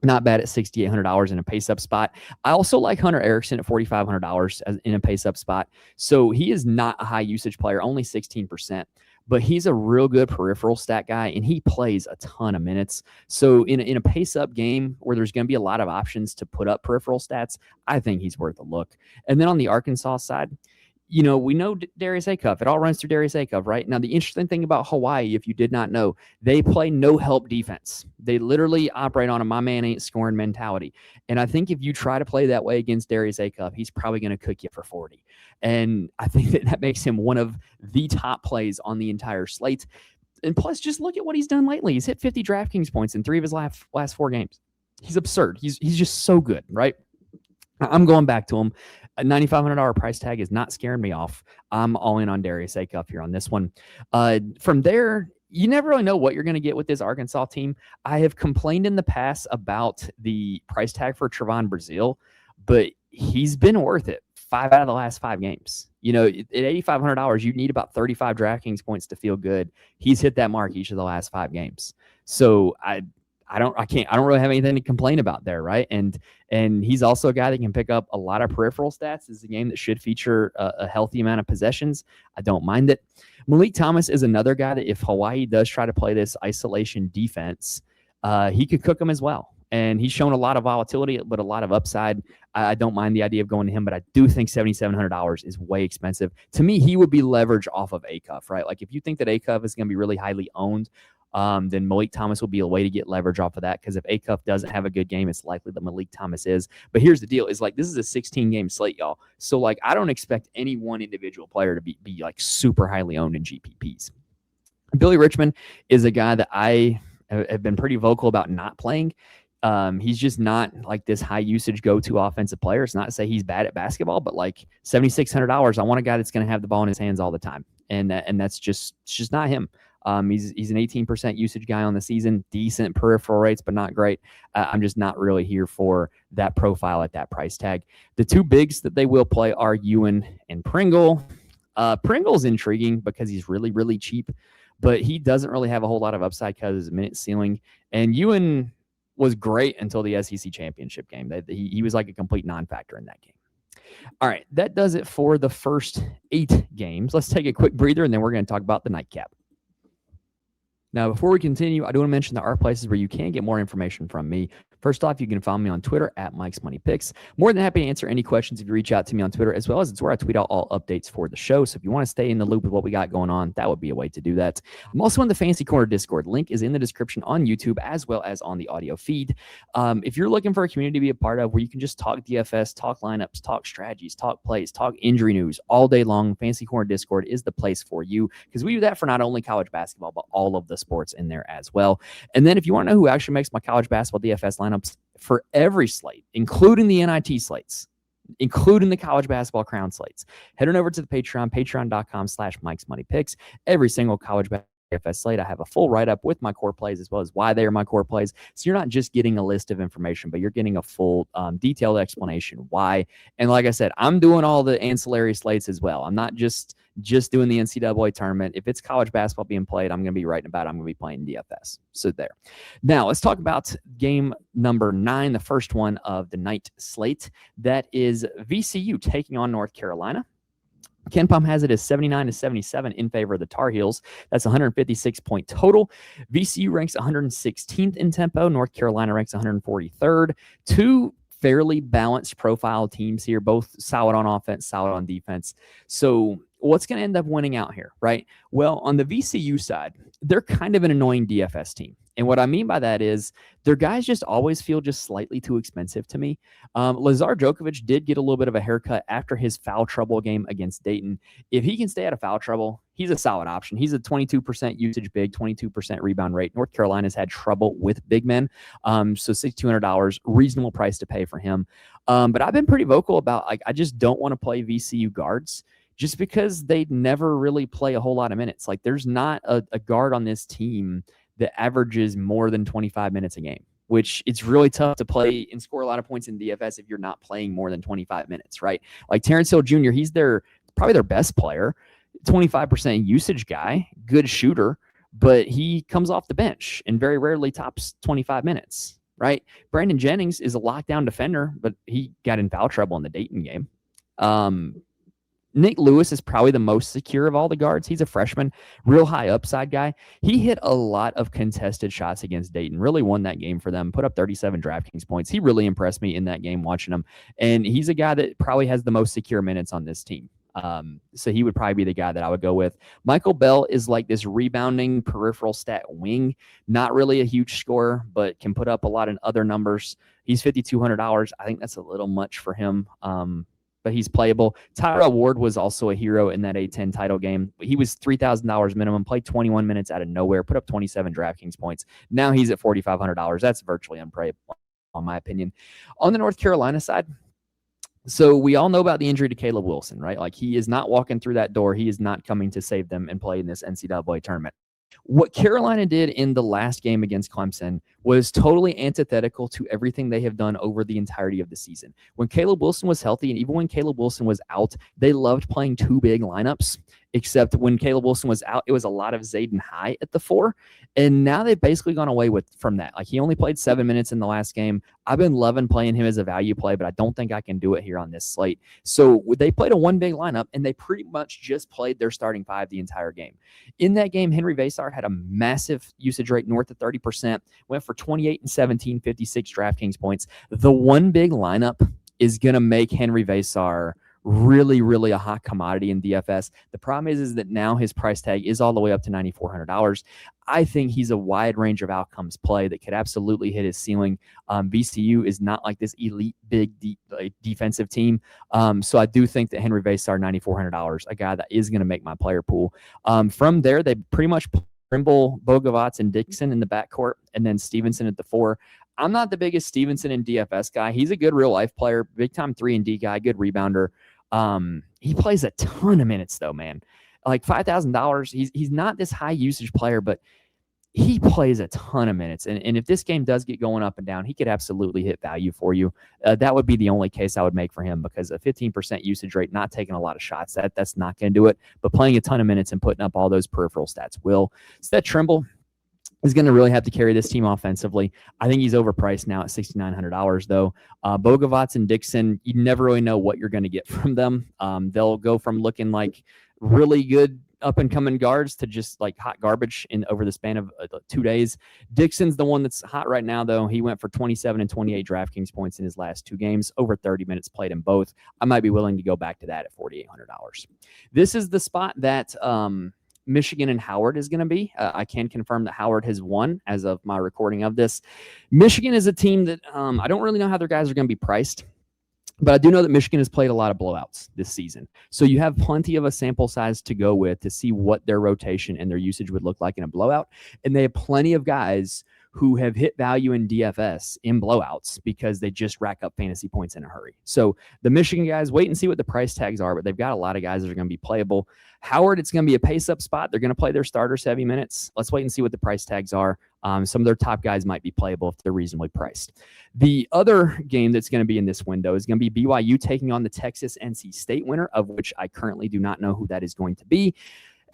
Not bad at $6,800 in a pace-up spot. I also like Hunter Erickson at $4,500 in a pace-up spot. So he is not a high usage player, only 16%. But he's a real good peripheral stat guy, and he plays a ton of minutes. So in a pace-up game where there's going to be a lot of options to put up peripheral stats, I think he's worth a look. And then on the Arkansas side, we know Darius Acuff. It all runs through Darius Acuff, right? Now, the interesting thing about Hawaii, if you did not know, they play no-help defense. They literally operate on a my man ain't scoring mentality. And I think if you try to play that way against Darius Acuff, he's probably going to cook you for 40. And I think that makes him one of the top plays on the entire slate. And plus, just look at what he's done lately. He's hit 50 DraftKings points in 3 of his last 4 games. He's absurd. He's just so good, right? I'm going back to him. A $9,500 price tag is not scaring me off. I'm all in on Darius Acuff here on this one. From there, you never really know what you're going to get with this Arkansas team. I have complained in the past about the price tag for Trevon Brazile, but he's been worth it 5 out of the last 5 games. At $8,500, you need about 35 DraftKings points to feel good. He's hit that mark each of the last 5 games. So I don't really have anything to complain about there, right? And he's also a guy that can pick up a lot of peripheral stats. It's a game that should feature a healthy amount of possessions. I don't mind it. Malik Thomas is another guy that if Hawaii does try to play this isolation defense, he could cook them as well. And he's shown a lot of volatility, but a lot of upside. I don't mind the idea of going to him, but I do think $7,700 is way expensive. To me, he would be leverage off of Acuff, right? Like if you think that Acuff is going to be really highly owned, then Malik Thomas will be a way to get leverage off of that, because if Acuff doesn't have a good game, it's likely that Malik Thomas is. But here's the deal, is like this is a 16-game slate, y'all. So like I don't expect any one individual player to be like super highly owned in GPPs. Billy Richmond is a guy that I have been pretty vocal about not playing. He's just not like this high usage go-to offensive player. It's not to say he's bad at basketball, but like $7,600, I want a guy that's going to have the ball in his hands all the time. And that's just not him. He's an 18% usage guy on the season, decent peripheral rates, but not great. I'm just not really here for that profile at that price tag. The 2 bigs that they will play are Ewan and Pringle. Pringle's intriguing because he's really, really cheap, but he doesn't really have a whole lot of upside because of his minute ceiling. And Ewan was great until the SEC championship game. He was like a complete non-factor in that game. All right, that does it for the first 8 games. Let's take a quick breather, and then we're going to talk about the nightcap. Now, before we continue, I do want to mention there are places where you can get more information from me. First off, you can follow me on Twitter at Mike's Money Picks. More than happy to answer any questions if you reach out to me on Twitter, as well as it's where I tweet out all updates for the show. So if you want to stay in the loop with what we got going on, that would be a way to do that. I'm also in the Fantasy Corner Discord. Link is in the description on YouTube as well as on the audio feed. If you're looking for a community to be a part of where you can just talk DFS, talk lineups, talk strategies, talk plays, talk injury news all day long, Fantasy Corner Discord is the place for you, because we do that for not only college basketball, but all of the sports in there as well. And then if you want to know who actually makes my college basketball DFS lineups for every slate, including the NIT slates, including the college basketball crown slates, head on over to the Patreon, patreon.com/Mike's Money Picks. Every single college DFS slate, I have a full write-up with my core plays as well as why they are my core plays. So you're not just getting a list of information, but you're getting a full detailed explanation why. And like I said, I'm doing all the ancillary slates as well. I'm not just doing the NCAA tournament. If it's college basketball being played, I'm going to be writing about it. I'm going to be playing DFS. So there. Now, let's talk about game number 9, the first one of the night slate. That is VCU taking on North Carolina. Ken Palm has it as 79 to 77 in favor of the Tar Heels. That's 156-point total. VCU ranks 116th in tempo. North Carolina ranks 143rd. Two fairly balanced profile teams here, both solid on offense, solid on defense. So what's going to end up winning out here, right? Well, on the VCU side, they're kind of an annoying DFS team. And what I mean by that is their guys just always feel just slightly too expensive to me. Lazar Djokovic did get a little bit of a haircut after his foul trouble game against Dayton. If he can stay out of foul trouble, he's a solid option. He's a 22% usage big, 22% rebound rate. North Carolina's had trouble with big men. So $6,200, reasonable price to pay for him. But I've been pretty vocal about, like, I just don't want to play VCU guards just because they never really play a whole lot of minutes. Like, there's not a guard on this team that averages more than 25 minutes a game, which it's really tough to play and score a lot of points in DFS if you're not playing more than 25 minutes, right? Like Terrence Hill Jr., he's probably their best player, 25% usage guy, good shooter, but he comes off the bench and very rarely tops 25 minutes, right? Brandon Jennings is a lockdown defender, but he got in foul trouble in the Dayton game. Nick Lewis is probably the most secure of all the guards. He's a freshman, real high upside guy. He hit a lot of contested shots against Dayton, really won that game for them, put up 37 DraftKings points. He really impressed me in that game watching him. And he's a guy that probably has the most secure minutes on this team. So he would probably be the guy that I would go with. Michael Bell is like this rebounding peripheral stat wing, not really a huge scorer, but can put up a lot of other numbers. He's $5,200. I think that's a little much for him. But he's playable. Tyrell Ward was also a hero in that A-10 title game. He was $3,000 minimum, played 21 minutes out of nowhere, put up 27 DraftKings points. Now he's at $4,500. That's virtually unplayable, in my opinion. On the North Carolina side, so we all know about the injury to Caleb Wilson, right? Like, he is not walking through that door. He is not coming to save them and play in this NCAA tournament. What Carolina did in the last game against Clemson was totally antithetical to everything they have done over the entirety of the season. When Caleb Wilson was healthy, and even when Caleb Wilson was out, they loved playing two big lineups, except when Caleb Wilson was out, it was a lot of Zayden High at the 4. And now they've basically gone away from that. Like, he only played 7 minutes in the last game. I've been loving playing him as a value play, but I don't think I can do it here on this slate. So they played a one big lineup, and they pretty much just played their starting 5 the entire game. In that game, Henry Vasar had a massive usage rate north of 30%, went for 28 and 17, 56 DraftKings points. The one big lineup is going to make Henry Vasar really, really a hot commodity in DFS. The problem is that now his price tag is all the way up to $9,400. I think he's a wide range of outcomes play that could absolutely hit his ceiling. VCU is not like this elite big defensive team. So I do think that Henry Vasar, $9,400, a guy that is going to make my player pool. From there, they pretty much Trimble, Bogovats, and Dixon in the backcourt, and then Stevenson at the 4. I'm not the biggest Stevenson and DFS guy. He's a good real-life player, big-time 3-and-D guy, good rebounder. He plays a ton of minutes, though, man. Like $5,000. He's not this high-usage player, but he plays a ton of minutes. And if this game does get going up and down, he could absolutely hit value for you. That would be the only case I would make for him, because a 15% usage rate, not taking a lot of shots, that's not going to do it. But playing a ton of minutes and putting up all those peripheral stats will. So that Trimble is going to really have to carry this team offensively. I think he's overpriced now at $6,900, though. Bogovats and Dixon, you never really know what you're going to get from them. They'll go from looking like really good up-and-coming guards to just like hot garbage over the span of 2 days. Dixon's the one that's hot right now, though. He went for 27 and 28 DraftKings points in his last 2 games, over 30 minutes played in both. I might be willing to go back to that at $4,800. This is the spot that Michigan and Howard is going to be. I can confirm that Howard has won as of my recording of this. Michigan is a team that I don't really know how their guys are going to be priced, but I do know that Michigan has played a lot of blowouts this season. So you have plenty of a sample size to go with to see what their rotation and their usage would look like in a blowout. And they have plenty of guys who have hit value in DFS in blowouts because they just rack up fantasy points in a hurry. So the Michigan guys, wait and see what the price tags are, but they've got a lot of guys that are going to be playable. Howard, it's going to be a pace-up spot. They're going to play their starters heavy minutes. Let's wait and see what the price tags are. Some of their top guys might be playable if they're reasonably priced. The other game that's going to be in this window is going to be BYU taking on the Texas NC State winner, of which I currently do not know who that is going to be.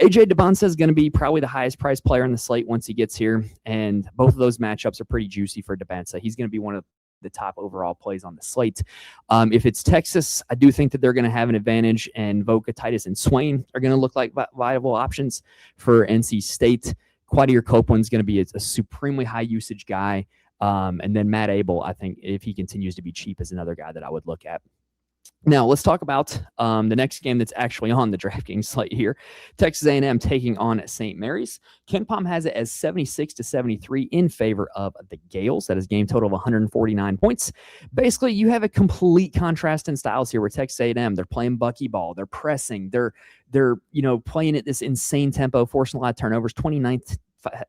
AJ DeBonsa is going to be probably the highest priced player in the slate once he gets here, and both of those matchups are pretty juicy for DeBonsa. He's going to be one of the top overall plays on the slate. If it's Texas, I do think that they're going to have an advantage, and Voca, Titus, and Swain are going to look like viable options. For NC State, Quadir Copeland's going to be a supremely high usage guy. And then Matt Abel, I think, if he continues to be cheap, is another guy that I would look at. Now, let's talk about the next game that's actually on the DraftKings slate here. Texas A&M taking on St. Mary's. KenPom has it as 76-73 in favor of the Gales. That is game total of 149 points. Basically, you have a complete contrast in styles here with Texas A&M. They're playing buckyball. They're pressing. They're playing at this insane tempo, forcing a lot of turnovers, 29th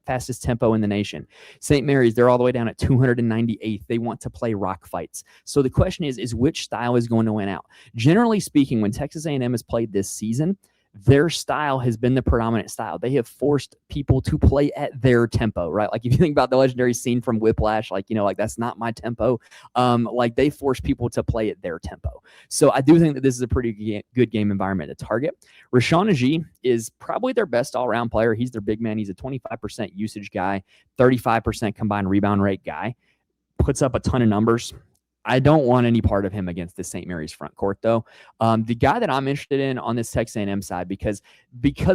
fastest tempo in the nation. St. Mary's, they're all the way down at 298th. They want to play rock fights. So the question is which style is going to win out? Generally speaking, when Texas A&M has played this season, their style has been the predominant style. They have forced people to play at their tempo, right? Like if you think about the legendary scene from Whiplash, like that's not my tempo. Like they force people to play at their tempo. So I do think that this is a pretty good game environment to target. Rashawn Najee is probably their best all-around player. He's their big man. He's a 25% usage guy, 35% combined rebound rate guy, puts up a ton of numbers. I don't want any part of him against the St. Mary's front court, though. The guy that I'm interested in on this Texas A&M side, because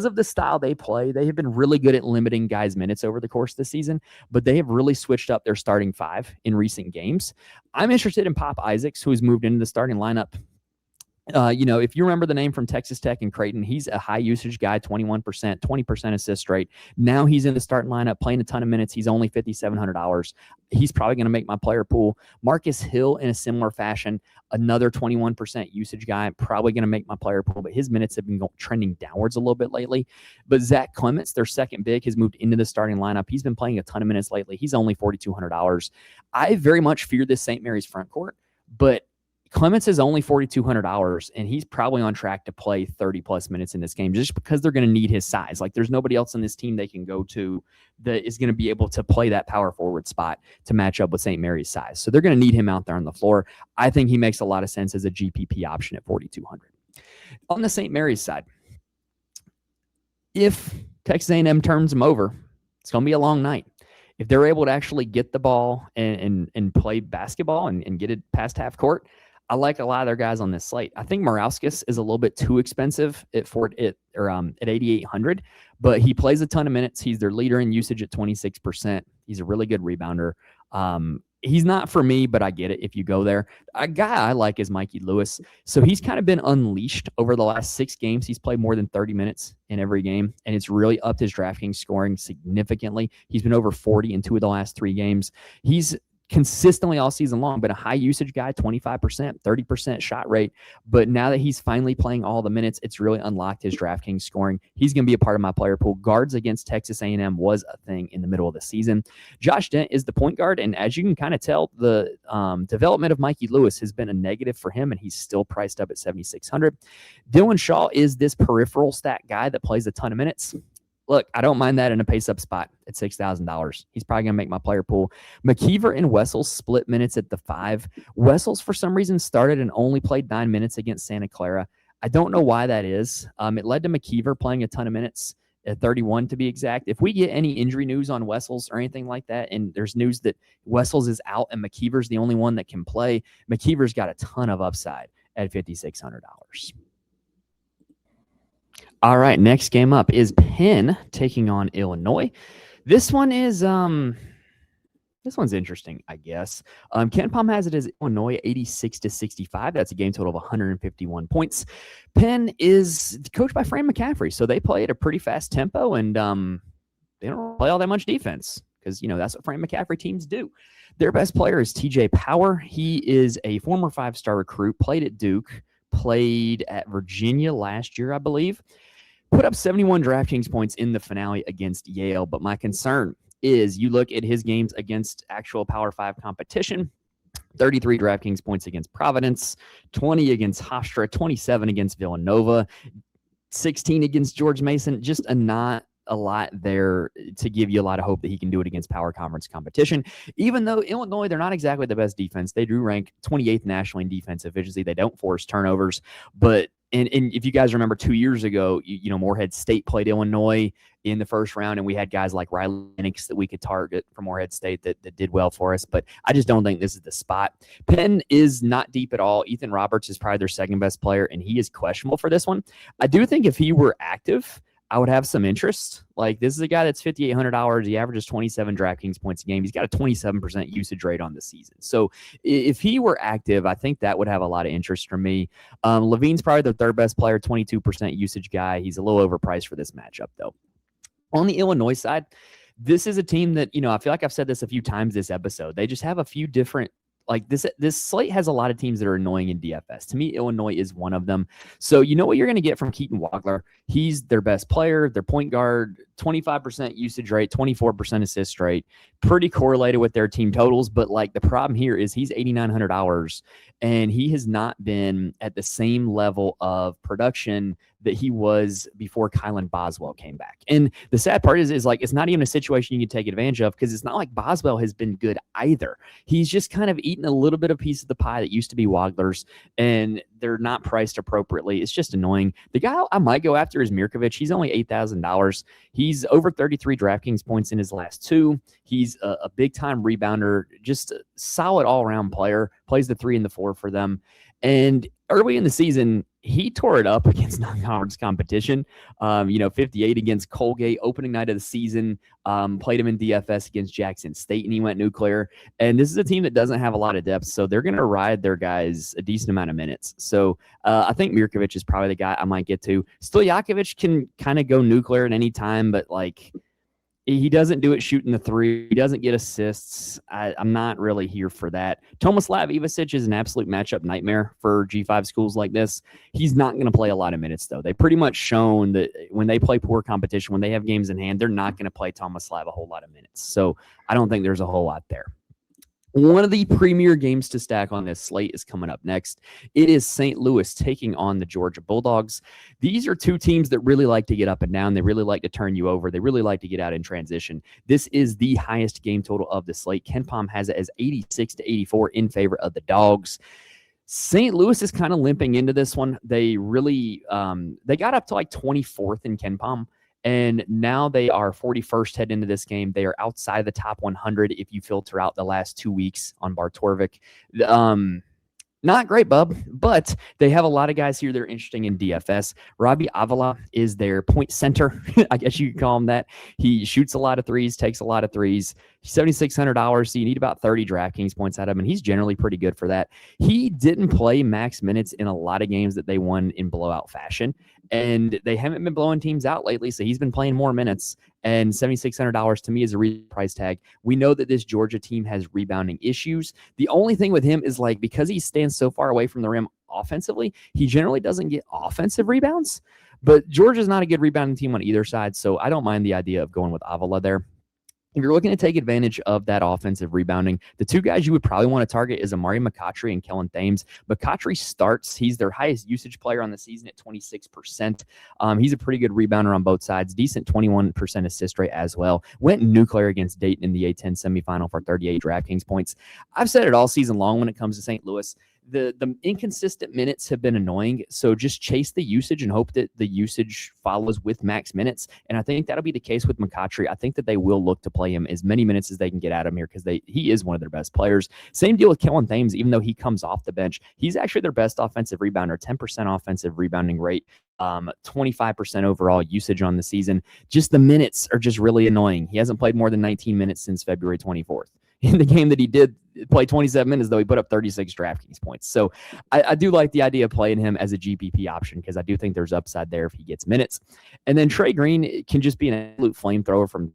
of the style they play, they have been really good at limiting guys' minutes over the course of the season, but they have really switched up their starting five in recent games. I'm interested in Pop Isaacs, who has moved into the starting lineup. If you remember the name from Texas Tech and Creighton, he's a high usage guy, 21%, 20% assist rate. Now he's in the starting lineup, playing a ton of minutes. He's only $5,700. He's probably going to make my player pool. Marcus Hill, in a similar fashion, another 21% usage guy, probably going to make my player pool, but his minutes have been trending downwards a little bit lately. But Zach Clements, their second big, has moved into the starting lineup. He's been playing a ton of minutes lately. He's only $4,200. I very much fear this St. Mary's front court, but Clements is only $4,200, and he's probably on track to play 30-plus minutes in this game just because they're going to need his size. Like, there's nobody else on this team they can go to that is going to be able to play that power forward spot to match up with St. Mary's size. So they're going to need him out there on the floor. I think he makes a lot of sense as a GPP option at $4,200. On the St. Mary's side, if Texas A&M turns them over, it's going to be a long night. If they're able to actually get the ball and play basketball and get it past half court, I like a lot of their guys on this slate. I think Morauskas is a little bit too expensive at 8,800, but he plays a ton of minutes. He's their leader in usage at 26%. He's a really good rebounder. He's not for me, but I get it if you go there. A guy I like is Mikey Lewis. So he's kind of been unleashed over the last 6 games. He's played more than 30 minutes in every game, and it's really upped his DraftKings scoring significantly. He's been over 40 in 2 of the last 3 games. He's consistently all season long, been a high usage guy, 25%, 30% shot rate. But now that he's finally playing all the minutes, it's really unlocked his DraftKings scoring. He's going to be a part of my player pool. Guards against Texas A&M was a thing in the middle of the season. Josh Dent is the point guard, and as you can kind of tell, the development of Mikey Lewis has been a negative for him, and he's still priced up at $7,600. Dylan Shaw is this peripheral stat guy that plays a ton of minutes. Look, I don't mind that in a pace-up spot at $6,000. He's probably going to make my player pool. McKeever and Wessels split minutes at the 5. Wessels, for some reason, started and only played 9 minutes against Santa Clara. I don't know why that is. It led to McKeever playing a ton of minutes, at 31 to be exact. If we get any injury news on Wessels or anything like that, and there's news that Wessels is out and McKeever's the only one that can play, McKeever's got a ton of upside at $5,600. All right, next game up is Penn taking on Illinois. This one is this one's interesting, I guess. KenPom has it as Illinois 86-65. That's a game total of 151 points. Penn is coached by Fran McCaffrey, so they play at a pretty fast tempo, and they don't play all that much defense because that's what Fran McCaffrey teams do. Their best player is TJ Power. He is a former 5-star recruit, played at Duke, played at Virginia last year, I believe. Put up 71 DraftKings points in the finale against Yale, but my concern is you look at his games against actual Power 5 competition, 33 DraftKings points against Providence, 20 against Hofstra, 27 against Villanova, 16 against George Mason, just not a lot there to give you a lot of hope that he can do it against Power Conference competition. Even though Illinois, they're not exactly the best defense. They do rank 28th nationally in defense efficiency. They don't force turnovers, but And if you guys remember 2 years ago, Morehead State played Illinois in the first round, and we had guys like Riley Lennox that we could target from Morehead State that did well for us. But I just don't think this is the spot. Penn is not deep at all. Ethan Roberts is probably their second best player, and he is questionable for this one. I do think if he were active, I would have some interest. Like, this is a guy that's $5,800. He averages 27 DraftKings points a game. He's got a 27% usage rate on the season. So if he were active, I think that would have a lot of interest for me. Levine's probably the third best player, 22% usage guy. He's a little overpriced for this matchup, though. On the Illinois side, this is a team that, I feel like I've said this a few times this episode. They just have a few different, like this slate has a lot of teams that are annoying in DFS. To me, Illinois is one of them. So you know what you're going to get from Keaton Wagler. He's their best player, their point guard, 25% usage rate, 24% assist rate, pretty correlated with their team totals. But like the problem here is he's $8,900 and he has not been at the same level of production that he was before Kylan Boswell came back. And the sad part is like, it's not even a situation you can take advantage of because it's not like Boswell has been good either. He's just kind of eaten a little bit of piece of the pie that used to be Wagler's, and they're not priced appropriately. It's just annoying. The guy I might go after is Mirkovic. He's only $8,000. He's over 33 DraftKings points in his last two. He's a big-time rebounder, just a solid all-around player, plays the 3 and the 4 for them. And early in the season, he tore it up against non-conference competition. 58 against Colgate, opening night of the season. Played him in DFS against Jackson State, and he went nuclear. And this is a team that doesn't have a lot of depth, so they're going to ride their guys a decent amount of minutes. So I think Mirkovic is probably the guy I might get to. Stojakovic can kind of go nuclear at any time, but like he doesn't do it shooting the 3. He doesn't get assists. I'm not really here for that. Tomislav Ivasic is an absolute matchup nightmare for G5 schools like this. He's not going to play a lot of minutes, though. They pretty much shown that when they play poor competition, when they have games in hand, they're not going to play Tomislav a whole lot of minutes. So I don't think there's a whole lot there. One of the premier games to stack on this slate is coming up next. It is St. Louis taking on the Georgia Bulldogs. These are two teams that really like to get up and down. They really like to turn you over. They really like to get out in transition. This is the highest game total of the slate. KenPom has it as 86-84 in favor of the Dogs. St. Louis is kind of limping into this one. They really they got up to like 24th in KenPom. And now they are 41st head into this game. They are outside the top 100 if you filter out the last 2 weeks on Bartorvik. Not great, bub, but they have a lot of guys here that are interesting in DFS. Robbie Avila is their point center. I guess you could call him that. He shoots a lot of threes, takes a lot of threes. $7,600, so you need about 30 DraftKings points out of him, and he's generally pretty good for that. He didn't play max minutes in a lot of games that they won in blowout fashion, and they haven't been blowing teams out lately, so he's been playing more minutes. And $7,600 to me is a reasonable price tag. We know that this Georgia team has rebounding issues. The only thing with him is like because he stands so far away from the rim offensively, he generally doesn't get offensive rebounds. But Georgia's not a good rebounding team on either side, so I don't mind the idea of going with Avila there. If you're looking to take advantage of that offensive rebounding, the two guys you would probably want to target is Amari McCautry and Kellen Thames. McCautry starts. He's their highest usage player on the season at 26%. He's a pretty good rebounder on both sides. Decent 21% assist rate as well. Went nuclear against Dayton in the A10 semifinal for 38 DraftKings points. I've said it all season long when it comes to St. Louis. The inconsistent minutes have been annoying, so just chase the usage and hope that the usage follows with max minutes, and I think that'll be the case with McCautry. I think that they will look to play him as many minutes as they can get out of him here because he is one of their best players. Same deal with Kellen Thames. Even though he comes off the bench, he's actually their best offensive rebounder, 10% offensive rebounding rate, 25% overall usage on the season. Just the minutes are just really annoying. He hasn't played more than 19 minutes since February 24th. In the game that he did play 27 minutes, though, he put up 36 DraftKings points. So I do like the idea of playing him as a GPP option because I do think there's upside there if he gets minutes. And then Trey Green can just be an absolute flamethrower from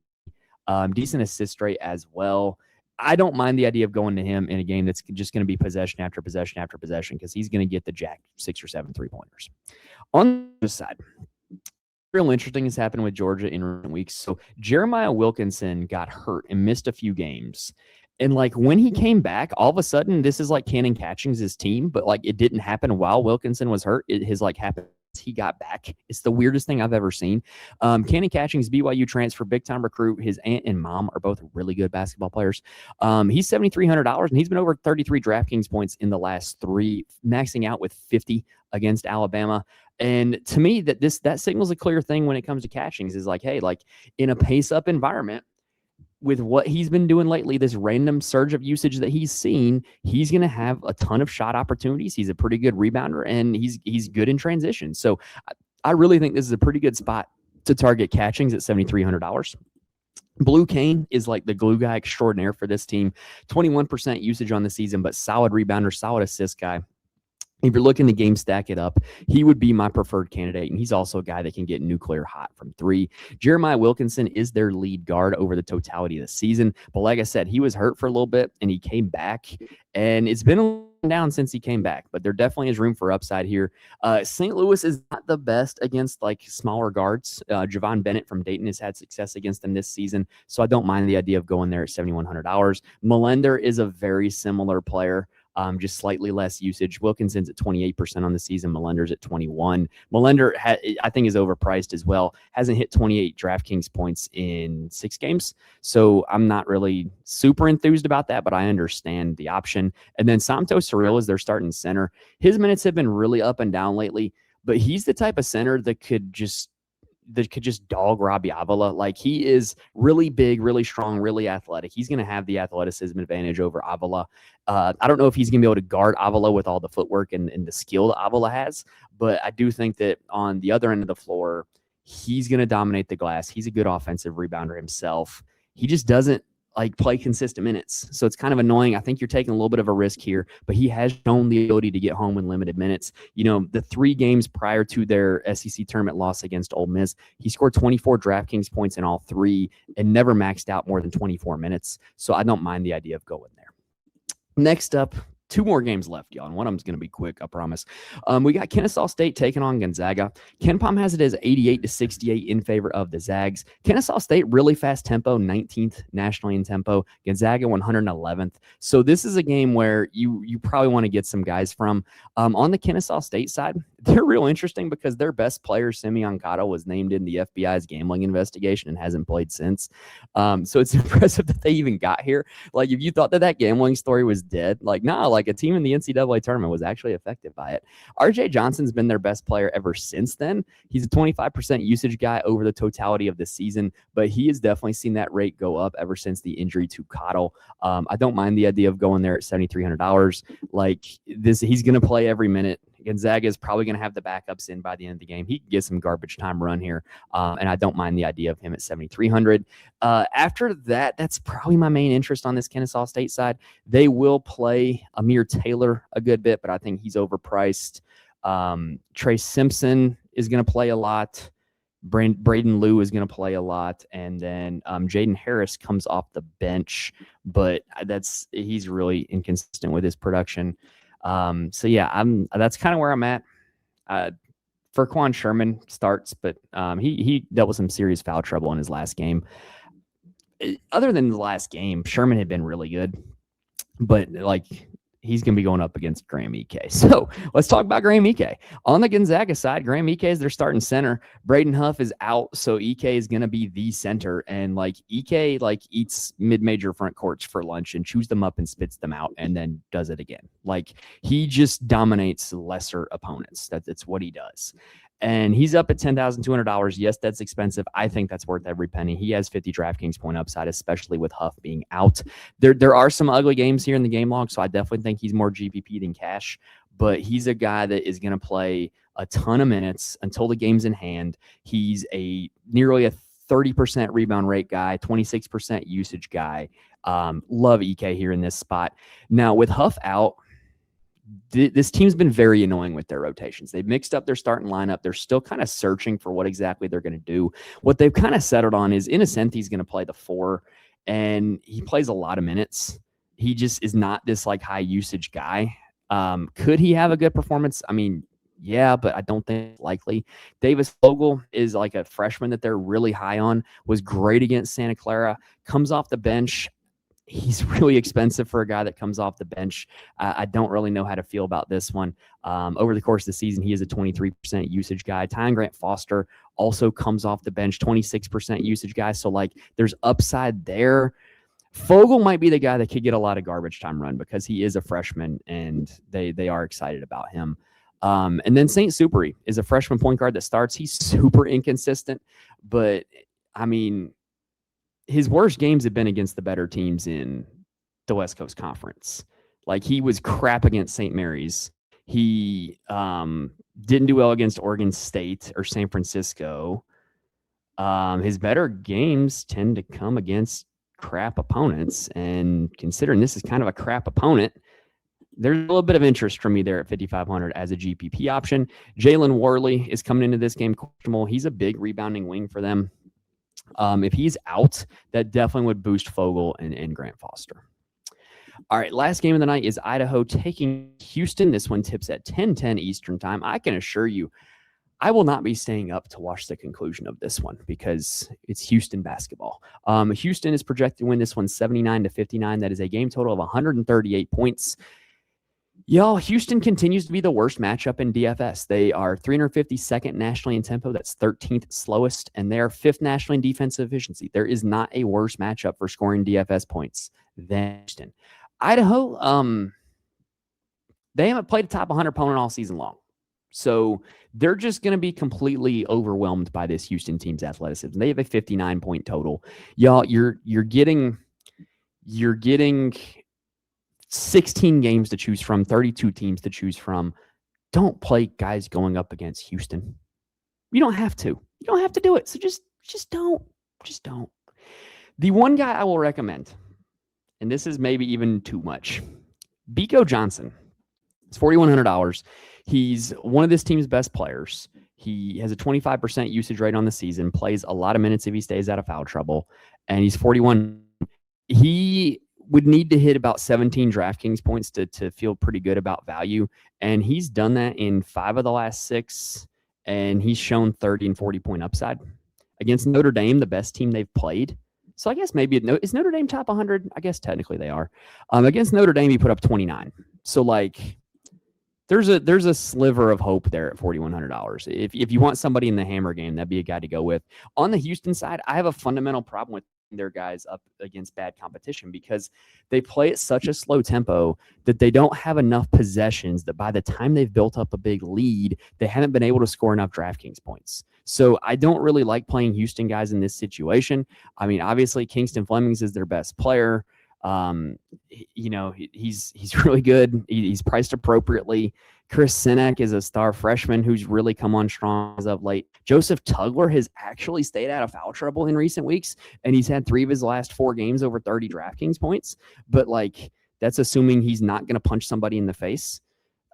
decent assist rate as well. I don't mind the idea of going to him in a game that's just going to be possession after possession after possession because he's going to get the jack 6 or 7 3-pointers. On the side, real interesting has happened with Georgia in recent weeks. So Jeremiah Wilkinson got hurt and missed a few games. And like when he came back, all of a sudden, this is like Cannon Catchings' team, but like it didn't happen while Wilkinson was hurt. It has like happened he got back. It's the weirdest thing I've ever seen. Cannon Catchings, BYU transfer, big time recruit. His aunt and mom are both really good basketball players. He's $7,300, and he's been over 33 DraftKings points in the last 3, maxing out with 50 against Alabama. And to me, that signals a clear thing when it comes to Catchings is like, hey, like in a pace-up environment, with what he's been doing lately, this random surge of usage that he's seen, he's going to have a ton of shot opportunities. He's a pretty good rebounder, and he's good in transition. So I really think this is a pretty good spot to target Catchings at $7,300. Blue Kane is like the glue guy extraordinaire for this team. 21% usage on the season, but solid rebounder, solid assist guy. If you're looking to game stack it up, he would be my preferred candidate, and he's also a guy that can get nuclear hot from 3. Jeremiah Wilkinson is their lead guard over the totality of the season, but like I said, he was hurt for a little bit, and he came back, and it's been a little down since he came back, but there definitely is room for upside here. St. Louis is not the best against like smaller guards. Javon Bennett from Dayton has had success against them this season, so I don't mind the idea of going there at $7,100. Melender is a very similar player. Just slightly less usage. Wilkinson's at 28% on the season. Melender's at 21. Melender, I think, is overpriced as well. Hasn't hit 28 DraftKings points in 6 games. So I'm not really super enthused about that, but I understand the option. And then Santos Surreal is their starting center. His minutes have been really up and down lately, but he's the type of center that could just dog Robbie Avila. Like, he is really big, really strong, really athletic. He's going to have the athleticism advantage over Avila. I don't know if he's going to be able to guard Avila with all the footwork and the skill that Avila has, but I do think that on the other end of the floor, he's going to dominate the glass. He's a good offensive rebounder himself. He just doesn't like play consistent minutes. So it's kind of annoying. I think you're taking a little bit of a risk here, but he has shown the ability to get home in limited minutes. You know, the 3 games prior to their SEC tournament loss against Ole Miss, he scored 24 DraftKings points in all 3 and never maxed out more than 24 minutes. So I don't mind the idea of going there. Next up, 2 more games left, y'all, and one of them's going to be quick, I promise. We got Kennesaw State taking on Gonzaga. KenPom has it as 88-68 in favor of the Zags. Kennesaw State, really fast tempo, 19th nationally in tempo. Gonzaga, 111th. So this is a game where you probably want to get some guys from. On the Kennesaw State side, they're real interesting because their best player, Simeon Cotto, was named in the FBI's gambling investigation and hasn't played since. So it's impressive that they even got here. Like, if you thought that gambling story was dead, like, nah, like a team in the NCAA tournament was actually affected by it. RJ Johnson's been their best player ever since then. He's a 25% usage guy over the totality of the season, but he has definitely seen that rate go up ever since the injury to Cotto. I don't mind the idea of going there at $7,300. Like, this, he's going to play every minute. Gonzaga is probably going to have the backups in by the end of the game. He can get some garbage time run here, and I don't mind the idea of him at $7,300. After that, that's probably my main interest on this Kennesaw State side. They will play Amir Taylor a good bit, but I think he's overpriced. Trey Simpson is going to play a lot. Braden Liu is going to play a lot, and then Jaden Harris comes off the bench, but he's really inconsistent with his production. So yeah, that's kind of where I'm at. Furquan Sherman starts, but he dealt with some serious foul trouble in his last game. Other than the last game, Sherman had been really good, but like, he's going to be going up against Graham Ike. So let's talk about Graham Ike. On the Gonzaga side, Graham Ike is their starting center. Braden Huff is out, so Ike is going to be the center. And like, Ike like eats mid-major front courts for lunch and chews them up and spits them out and then does it again. Like, he just dominates lesser opponents. That's what he does. And he's up at $10,200. Yes, that's expensive. I think that's worth every penny. He has 50 DraftKings point upside, especially with Huff being out. There are some ugly games here in the game log, so I definitely think he's more GPP than cash. But he's a guy that is going to play a ton of minutes until the game's in hand. He's nearly a 30% rebound rate guy, 26% usage guy. Love Ike here in this spot. Now, with Huff out, this team's been very annoying with their rotations. They've mixed up their starting lineup. They're still kind of searching for what exactly they're going to do. What they've kind of settled on is Innocenti's going to play the 4, and he plays a lot of minutes. He just is not this like high usage guy. Could he have a good performance? I mean, yeah, but I don't think it's likely. Davis Vogel is like a freshman that they're really high on, was great against Santa Clara, comes off the bench. He's really expensive for a guy that comes off the bench. I don't really know how to feel about this one. Over the course of the season, he is a 23% usage guy. Ty Grant Foster also comes off the bench, 26% usage guy. So, like, there's upside there. Fogel might be the guy that could get a lot of garbage time run because he is a freshman and they are excited about him. And then St. Superi is a freshman point guard that starts. He's super inconsistent, but I mean, his worst games have been against the better teams in the West Coast Conference. Like, he was crap against St. Mary's. He didn't do well against Oregon State or San Francisco. His better games tend to come against crap opponents. And considering this is kind of a crap opponent, there's a little bit of interest from me there at 5,500 as a GPP option. Jalen Worley is coming into this game questionable. He's a big rebounding wing for them. If he's out, that definitely would boost Fogel and Grant Foster. All right, last game of the night is Idaho taking Houston. This one tips at 10:10 Eastern time. I can assure you, I will not be staying up to watch the conclusion of this one because it's Houston basketball. Houston is projected to win this one 79-59. That is a game total of 138 points. Y'all, Houston continues to be the worst matchup in DFS. They are 352nd nationally in tempo. That's 13th slowest, and they are 5th nationally in defensive efficiency. There is not a worse matchup for scoring DFS points than Houston. Idaho, they haven't played a top 100 opponent all season long. So they're just going to be completely overwhelmed by this Houston team's athleticism. They have a 59-point total. Y'all, you're getting 16 games to choose from, 32 teams to choose from. Don't play guys going up against Houston. You don't have to. You don't have to do it. So just don't. Just don't. The one guy I will recommend, and this is maybe even too much, Biko Johnson. It's $4,100. He's one of this team's best players. He has a 25% usage rate on the season, plays a lot of minutes if he stays out of foul trouble, and he's 41. He would need to hit about 17 DraftKings points to feel pretty good about value. And he's done that in 5 of the last 6, and he's shown 30 and 40 point upside against Notre Dame, the best team they've played. So I guess maybe is Notre Dame top 100? I guess technically they are. Against Notre Dame, he put up 29. So, like, there's a sliver of hope there at $4,100. If you want somebody in the hammer game, that'd be a guy to go with. On the Houston side, I have a fundamental problem with their guys up against bad competition because they play at such a slow tempo that they don't have enough possessions that by the time they've built up a big lead, they haven't been able to score enough DraftKings points. So I don't really like playing Houston guys in this situation. I mean, obviously Kingston Flemings is their best player. He's really good. He's priced appropriately. Chris Sinek is a star freshman who's really come on strong as of late. Joseph Tugler has actually stayed out of foul trouble in recent weeks, and he's had 3 of his last 4 games over 30 DraftKings points. But, like, that's assuming he's not going to punch somebody in the face.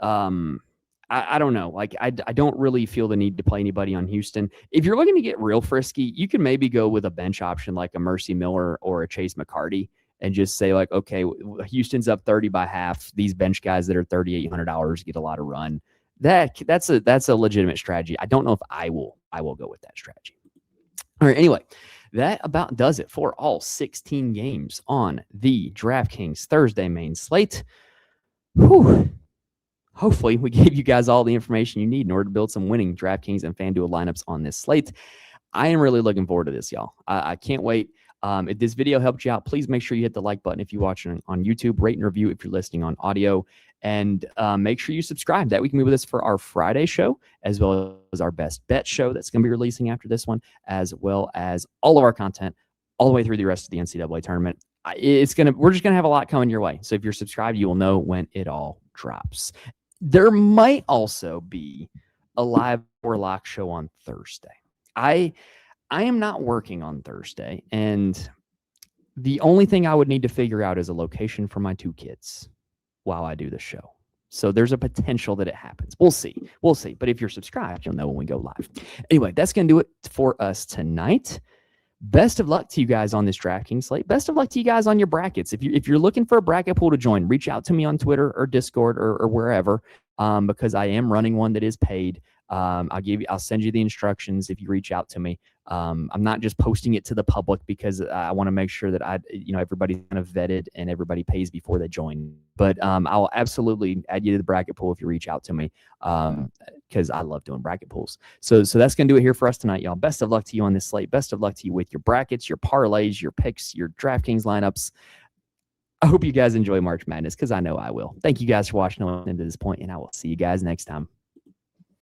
I don't know. Like, I don't really feel the need to play anybody on Houston. If you're looking to get real frisky, you can maybe go with a bench option like a Mercy Miller or a Chase McCarty and just say, like, okay, Houston's up 30 by half. These bench guys that are $3,800 get a lot of run. That's a legitimate strategy. I don't know if I will go with that strategy. All right. Anyway, that about does it for all 16 games on the DraftKings Thursday main slate. Whew. Hopefully, we gave you guys all the information you need in order to build some winning DraftKings and FanDuel lineups on this slate. I am really looking forward to this, y'all. I can't wait. If this video helped you out, please make sure you hit the like button if you watch it on YouTube, rate and review if you're listening on audio, and make sure you subscribe. That we can be with us for our Friday show, as well as our best bet show that's going to be releasing after this one, as well as all of our content all the way through the rest of the NCAA tournament. We're just going to have a lot coming your way. So if you're subscribed, you will know when it all drops. There might also be a live or lock show on Thursday. I am not working on Thursday, and the only thing I would need to figure out is a location for my 2 kids while I do the show. So there's a potential that it happens. We'll see. But if you're subscribed, you'll know when we go live. Anyway, that's going to do it for us tonight. Best of luck to you guys on this DraftKings slate. Best of luck to you guys on your brackets. If you're looking for a bracket pool to join, reach out to me on Twitter or Discord or wherever, because I am running one that is paid. I'll send you the instructions if you reach out to me. I'm not just posting it to the public because I want to make sure that everybody's kind of vetted and everybody pays before they join. But I'll absolutely add you to the bracket pool if you reach out to me, because I love doing bracket pools. So that's going to do it here for us tonight, y'all. Best of luck to you on this slate. Best of luck to you with your brackets, your parlays, your picks, your DraftKings lineups. I hope you guys enjoy March Madness, because I know I will. Thank you guys for watching into this point, and I will see you guys next time.